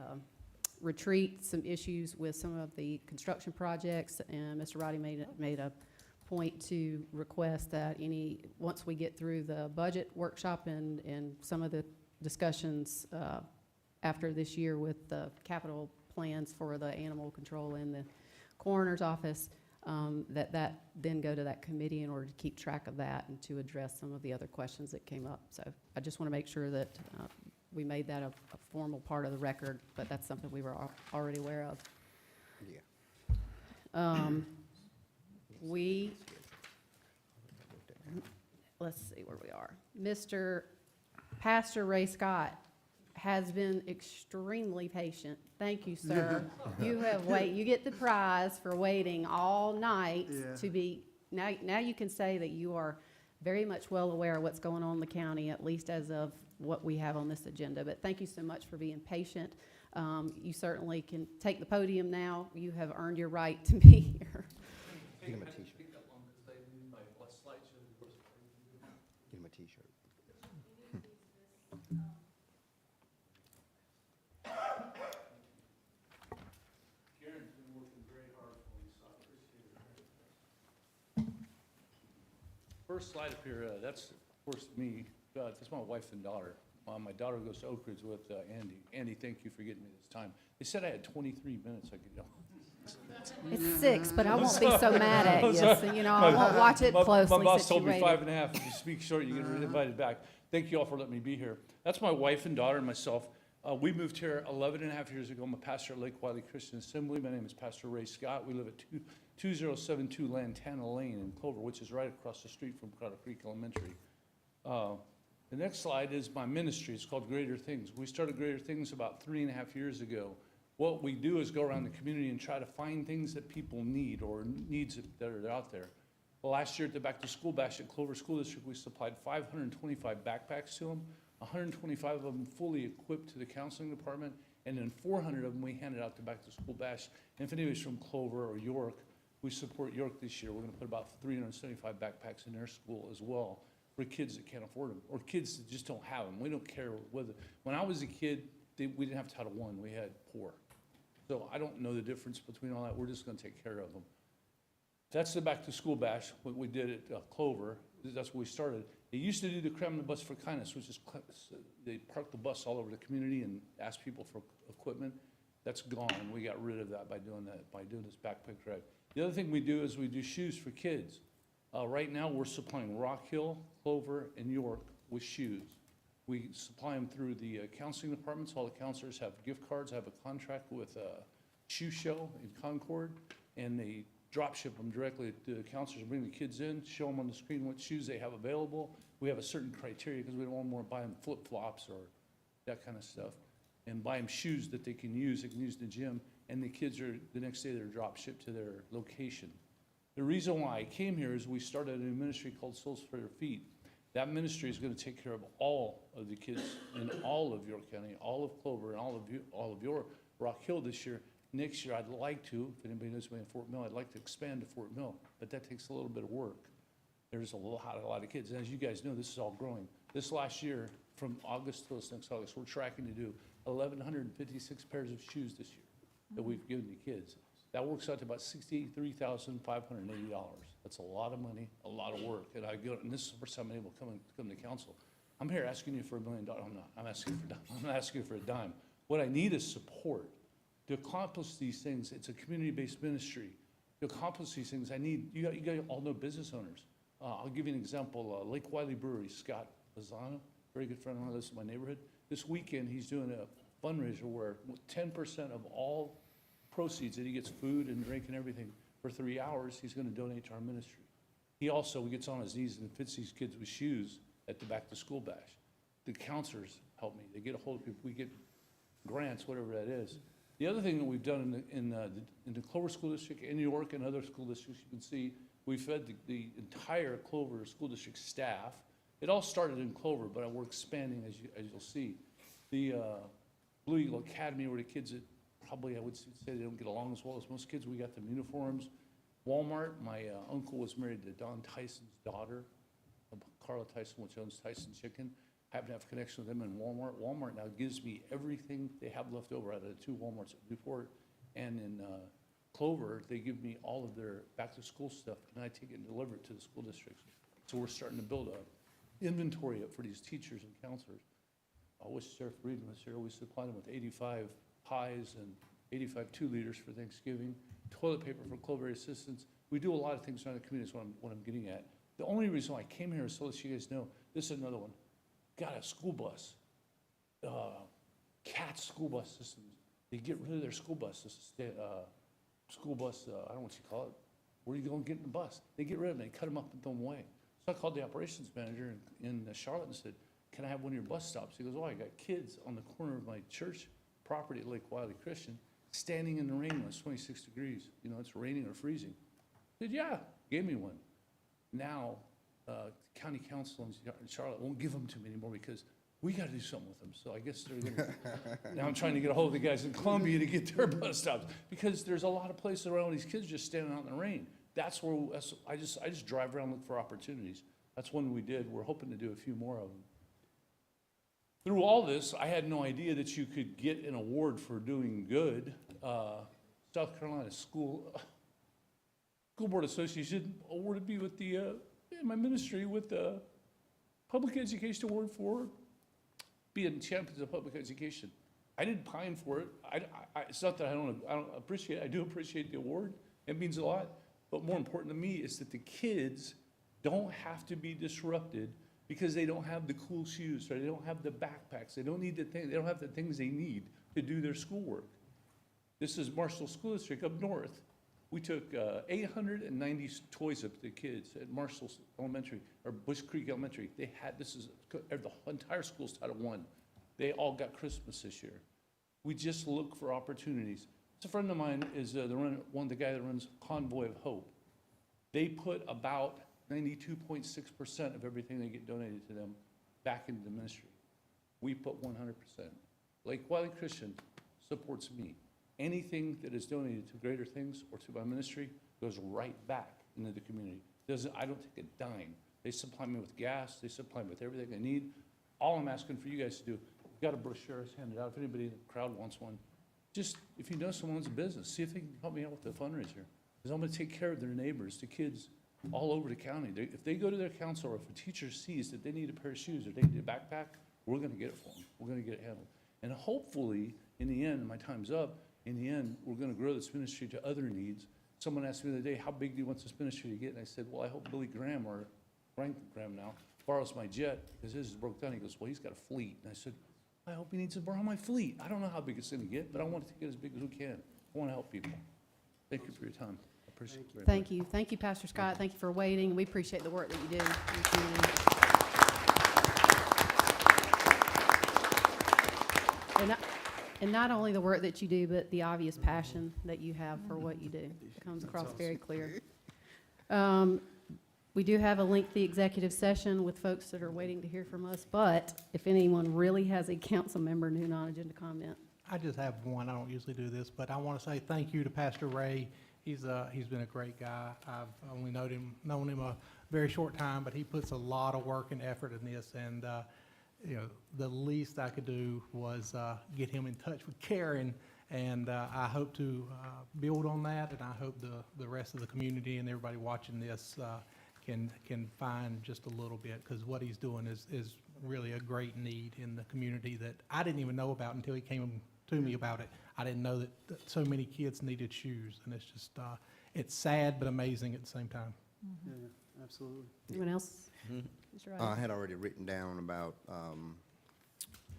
[SPEAKER 1] retreat some issues with some of the construction projects, and Mr. Roddy made a point to request that once we get through the budget workshop and some of the discussions after this year with the capital plans for the animal control and the coroner's office, that then go to that committee in order to keep track of that and to address some of the other questions that came up. So I just want to make sure that we made that a formal part of the record, but that's something we were already aware of.
[SPEAKER 14] Yeah.
[SPEAKER 1] Let's see where we are. Mr. Pastor Ray Scott has been extremely patient. Thank you, sir. You get the prize for waiting all night to be, now you can say that you are very much well aware of what's going on in the county, at least as of what we have on this agenda. But thank you so much for being patient. You certainly can take the podium now. You have earned your right to be here.
[SPEAKER 14] Get him a t-shirt. Get him a t-shirt.
[SPEAKER 8] First slide up here, that's, of course, me. That's my wife and daughter. My daughter goes to Oak Ridge with Andy. Andy, thank you for getting me this time. They said I had 23 minutes I could go.
[SPEAKER 1] It's 6, but I won't be so mad at you. So, I won't watch it closely.
[SPEAKER 8] My boss
[SPEAKER 1] since
[SPEAKER 8] told
[SPEAKER 1] you
[SPEAKER 8] me
[SPEAKER 1] waited.
[SPEAKER 8] 5.5. If you speak short, you get invited back. Thank you all for letting me be here. That's my wife and daughter and myself. We moved here 11.5 years ago. I'm a pastor at Lake Wiley Christian Assembly. My name is Pastor Ray Scott. We live at 2072 Lantana Lane in Clover, which is right across the street from Crowder Creek Elementary. The next slide is my ministry. It's called Greater Things. We started Greater Things about 3.5 years ago. What we do is go around the community and try to find things that people need or needs that are out there. Well, last year at the Back to School Bash at Clover School District, we supplied 525 backpacks to them, 125 of them fully equipped to the counseling department,
[SPEAKER 19] and then 400 of them we handed out to Back to School Bash. And if anybody's from Clover or York, we support York this year. We're gonna put about 375 backpacks in their school as well for kids that can't afford them, or kids that just don't have them. We don't care whether, when I was a kid, we didn't have Title I, we had poor. So I don't know the difference between all that, we're just gonna take care of them. That's the Back to School Bash, what we did at Clover, that's where we started. They used to do the Creme de Bus for Kindness, which is, they park the bus all over the community and ask people for equipment. That's gone, we got rid of that by doing this backpack drive. The other thing we do is we do shoes for kids. Right now, we're supplying Rock Hill, Clover, and York with shoes. We supply them through the counseling departments. All the counselors have gift cards. I have a contract with a shoe show in Concord, and they drop ship them directly to the counselors, bring the kids in, show them on the screen what shoes they have available. We have a certain criteria because we don't want them to buy them flip-flops or that kind of stuff, and buy them shoes that they can use in the gym, and the kids are, the next day, they're drop shipped to their location. The reason why I came here is we started a new ministry called Souls for Their Feet. That ministry is going to take care of all of the kids in all of York County, all of Clover, and all of your Rock Hill this year. Next year, I'd like to, if anybody knows me in Fort Mill, I'd like to expand to Fort Mill, but that takes a little bit of work. There's a lot of kids, and as you guys know, this is all growing. This last year, from August to this next August, we're tracking to do 1,156 pairs of shoes this year that we've given to kids. That works out to about $63,580. That's a lot of money, a lot of work. And this is the first time I'm able to come to council. I'm here asking you for $1 million. I'm not. I'm not asking you for a dime. What I need is support to accomplish these things. It's a community-based ministry. To accomplish these things, I need you guys all know business owners. I'll give you an example. Lake Wiley Brewery, Scott Lozano, very good friend of mine, lives in my neighborhood. This weekend, he's doing a fundraiser where 10% of all proceeds that he gets, food and drink and everything, for 3 hours, he's going to donate to our ministry. He also gets on his knees and fits these kids with shoes at the Back to School Bash. The counselors help me. They get a hold of people. We get grants, whatever that is. The other thing that we've done in the Clover School District, in New York and other school districts, you can see, we fed the entire Clover School District staff. It all started in Clover, but we're expanding, as you'll see. The Blue Eagle Academy, where the kids that probably, I would say, they don't get along as well as most kids. We got them uniforms. Walmart, my uncle was married to Don Tyson's daughter, Carla Tyson, which owns Tyson Chicken. I happen to have a connection with them in Walmart. Walmart now gives me everything they have left over out of the 2 Walmarts at Newport. And in Clover, they give me all of their back-to-school stuff, and I take it and deliver it to the school districts. So we're starting to build an inventory up for these teachers and counselors. I wish Sheriff Reed was here. We supplied them with 85 pies and 85 2-liters for Thanksgiving, toilet paper for Clover assistants. We do a lot of things around the community is what I'm getting at. The only reason why I came here is so that you guys know, this is another one. Got a school bus, CATS school bus systems. They get rid of their school buses, I don't know what you call it. Where are you going to get in the bus? They get rid of them, they cut them up and throw them away. So I called the operations manager in Charlotte and said, can I have one of your bus stops? He goes, oh, I got kids on the corner of my church property at Lake Wiley Christian, standing in the rain when it's 26 degrees. You know, it's raining or freezing. I said, yeah, gave me one. Now, county council in Charlotte won't give them to me anymore because we got to do something with them. So I guess they're going to, now I'm trying to get a hold of the guys in Columbia to get their bus stops because there's a lot of places around these kids just standing out in the rain. I just drive around and look for opportunities. That's one we did. We're hoping to do a few more of them. Through all this, I had no idea that you could get an award for doing good. South Carolina School Board Association awarded me with the, in my ministry, with the Public Education Award for being champions of public education. I didn't pine for it. It's not that I don't appreciate it. I do appreciate the award. It means a lot. But more important to me is that the kids don't have to be disrupted because they don't have the cool shoes, or they don't have the backpacks. They don't need they don't have the things they need to do their schoolwork. This is Marshall School District up north. We took 890 toys up to the kids at Marshall Elementary, or Bush Creek Elementary. They had, the entire school's Title I. They all got Christmas this year. We just look for opportunities. So a friend of mine is the guy that runs Convoy of Hope. They put about 92.6% of everything they get donated to them back into the ministry. We put 100%. Lake Wiley Christian, supports me. Anything that is donated to greater things or to my ministry goes right back into the community. I don't take a dime. They supply me with gas, they supply me with everything I need. All I'm asking for you guys to do, we've got a brochure it's handed out, if anybody in the crowd wants one, just, if you know someone's a business, see if they can help me out with the fundraiser. Because I'm gonna take care of their neighbors, the kids all over the county. If they go to their council, or if a teacher sees that they need a pair of shoes or they need a backpack, we're gonna get it for them. We're gonna get it handled. And hopefully, in the end, my time's up, in the end, we're gonna grow this ministry to other needs. Someone asked me the other day, how big do you want this ministry to get? And I said, well, I hope Billy Graham, or Frank Graham now, borrows my jet, because his is broke down. He goes, well, he's got a fleet. And I said, I hope he needs to borrow my fleet. I don't know how big it's gonna get, but I want it to get as big as we can. I wanna help people. Thank you for your time. I appreciate it very much.
[SPEAKER 1] Thank you. Thank you, Pastor Scott. Thank you for waiting. We appreciate the work that you do in the community. And not only the work that you do, but the obvious passion that you have for what you do. It comes across very clear. We do have a lengthy executive session with folks that are waiting to hear from us, but if anyone really has a council member new non-agenda comment.
[SPEAKER 12] I just have one. I don't usually do this, but I want to say thank you to Pastor Ray. He's been a great guy. I've only known him a very short time, but he puts a lot of work and effort in this, and the least I could do was get him in touch with Karen, and I hope to build on that, and I hope the rest of the community and everybody watching this can find just a little bit, because what he's doing is really a great need in the community that I didn't even know about until he came to me about it. I didn't know that so many kids needed shoes, and it's just, it's sad but amazing at the same time.
[SPEAKER 2] Yeah, absolutely.
[SPEAKER 1] Anyone else? Mr.
[SPEAKER 14] I
[SPEAKER 1] Riley?
[SPEAKER 14] had already written down about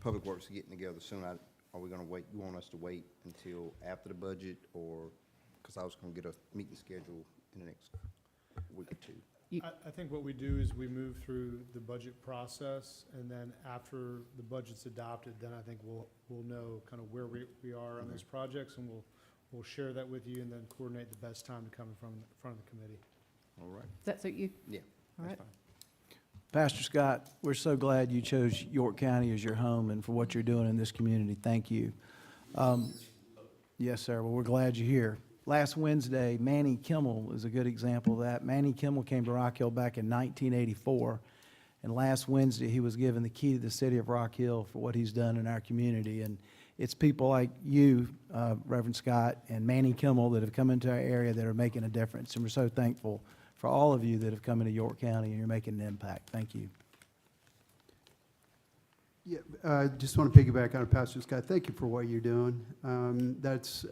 [SPEAKER 14] Public Works getting together soon. Are we gonna wait, you want us to wait until after the budget, or, because I was gonna get a meeting schedule in the next week or two.
[SPEAKER 18] I think what we do is we move through the budget process, and then after the budget's adopted, then I think we'll know kind of where we are on those projects, and we'll share that with you, and then coordinate the best time to come in front of the committee.
[SPEAKER 14] All right.
[SPEAKER 1] Does that suit you?
[SPEAKER 14] Yeah,
[SPEAKER 1] All
[SPEAKER 14] that's
[SPEAKER 1] right.
[SPEAKER 14] fine.
[SPEAKER 15] Pastor Scott, we're so glad you chose York County as your home and for what you're doing in this community. Thank you. Yes, sir. Well, we're glad you're here. Last Wednesday, Manny Kimmel is a good example of that. Manny Kimmel came to Rock Hill back in 1984, and last Wednesday, he was given the key to the city of Rock Hill for what he's done in our community. And it's people like you, Reverend Scott, and Manny Kimmel that have come into our area that are making a difference. And we're so thankful for all of you that have come into York County, and you're making an impact. Thank you.
[SPEAKER 2] Yeah, just want to piggyback on Pastor Scott. Thank you for what you're doing. There's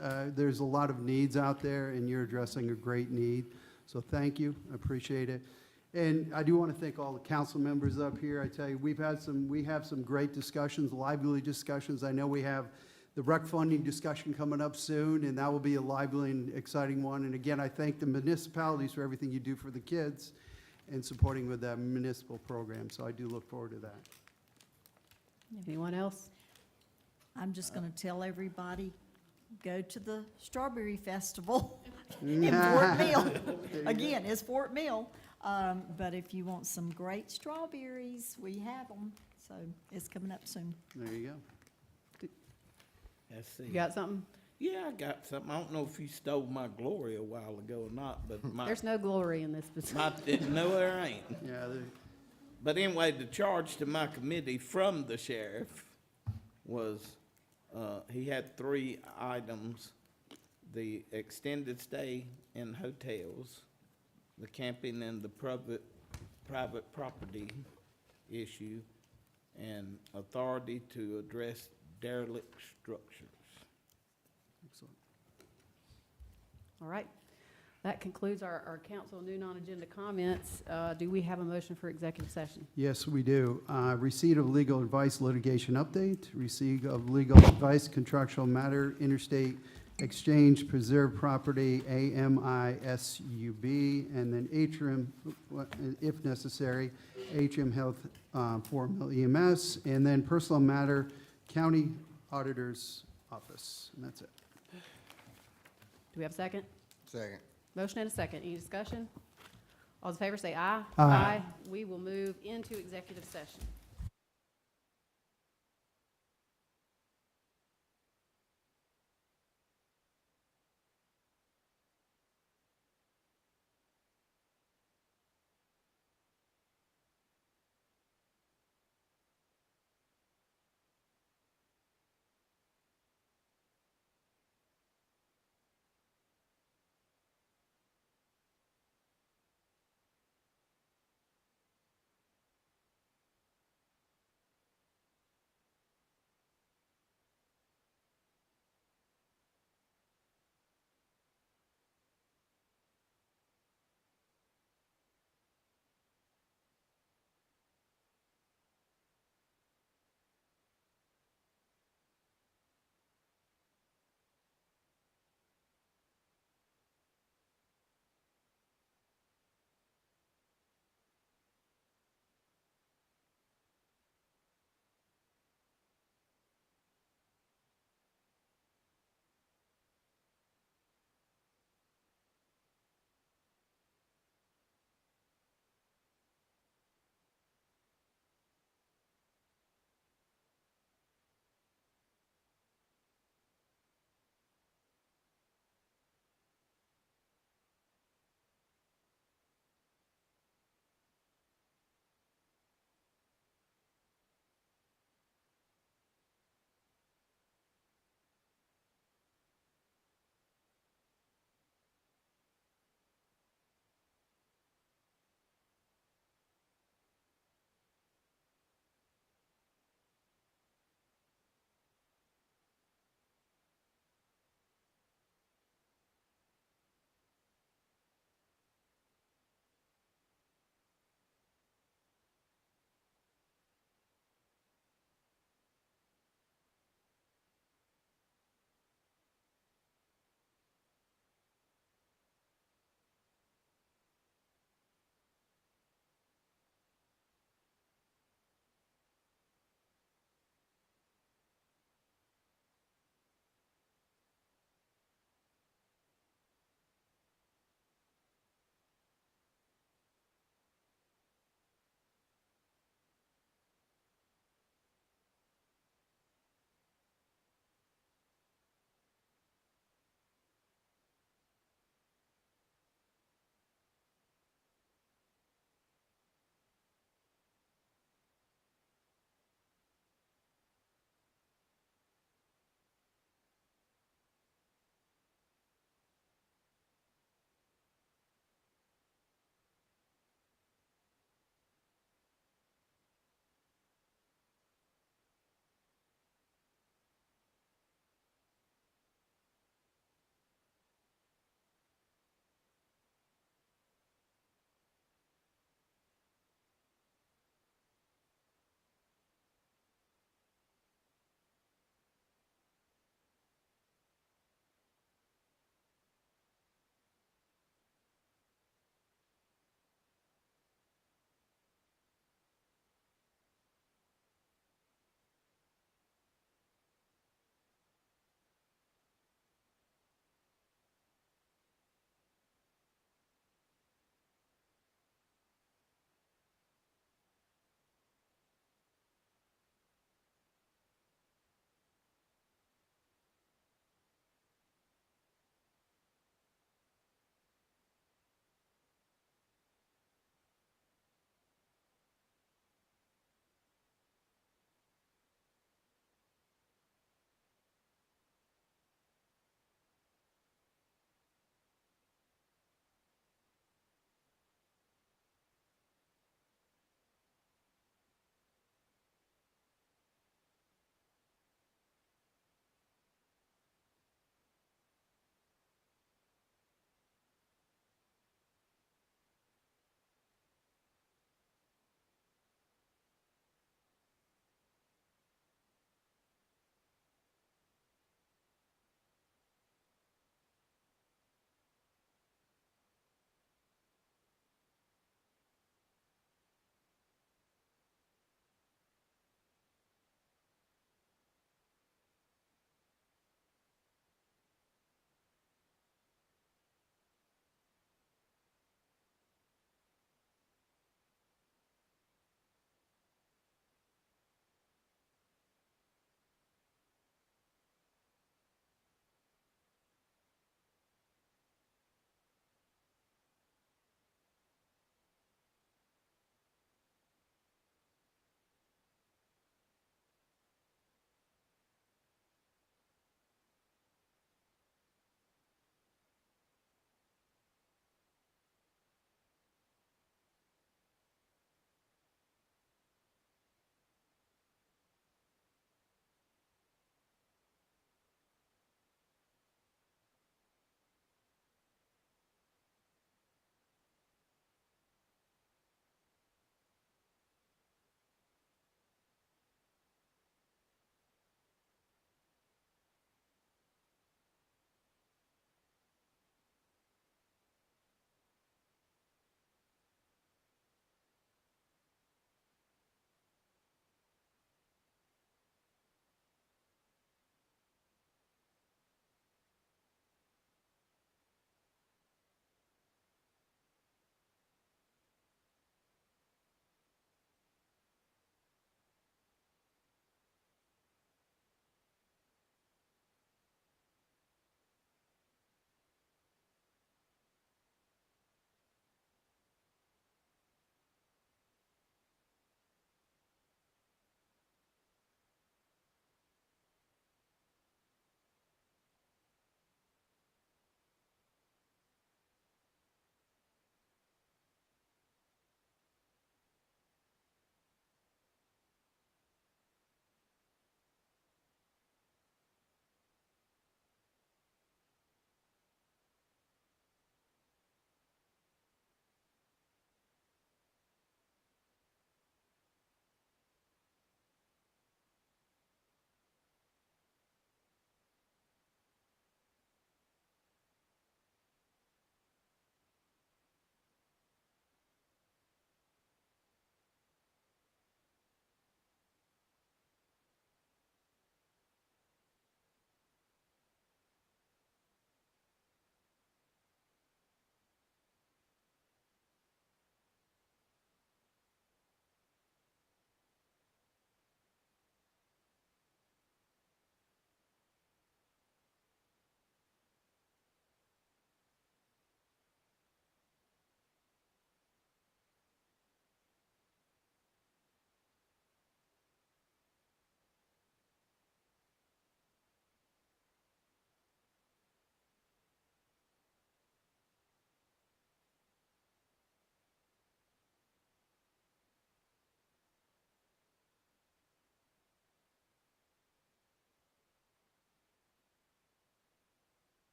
[SPEAKER 2] a lot of needs out there, and you're addressing a great need. So thank you. I appreciate it. And I do want to thank all the council members up here. I tell you, we have some great discussions, lively discussions. I know we have the rec funding discussion coming up soon, and that will be a lively and exciting one. And again, I thank the municipalities for everything you do for the kids and supporting with that municipal program. So I do look forward to that.
[SPEAKER 1] Anyone else?
[SPEAKER 10] I'm just gonna tell everybody, go to the Strawberry Festival in Fort Mill. Again, it's Fort Mill. But if you want some great strawberries, we have them. So it's coming up soon.
[SPEAKER 2] There you go.
[SPEAKER 17] Let's see.
[SPEAKER 1] You got something?
[SPEAKER 17] Yeah, I got something. I don't know if you stole my glory a while ago or not, but my.
[SPEAKER 1] There's no glory in this.
[SPEAKER 17] No, there ain't.
[SPEAKER 2] Yeah.
[SPEAKER 17] But anyway, the charge to my committee from the sheriff was, he had 3 items: the extended stay in hotels, the camping and the private property issue, and authority to address derelict structures.
[SPEAKER 2] Excellent.
[SPEAKER 1] All right. That concludes our council new non-agenda comments. Do we have a motion for executive session?
[SPEAKER 2] Yes, we do. Receipt of legal advice, litigation update, receipt of legal advice, contractual matter, interstate exchange, preserved property, AMISUB, and then Atrium, if necessary, Atrium Health, Fort Mill EMS, and then personal matter, county auditor's office, and that's it.
[SPEAKER 1] Do we have a second?
[SPEAKER 14] Second.
[SPEAKER 1] Motion and a second. Any discussion? All those in favor say aye.
[SPEAKER 2] Aye.
[SPEAKER 1] We will move into executive session.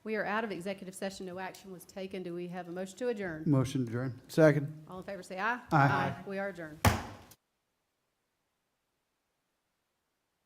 [SPEAKER 1] We are out of executive session. No action was taken. Do we have a motion to adjourn?
[SPEAKER 2] Motion adjourned.
[SPEAKER 15] Second.
[SPEAKER 1] All in favor, say aye.
[SPEAKER 2] Aye.
[SPEAKER 1] We are adjourned.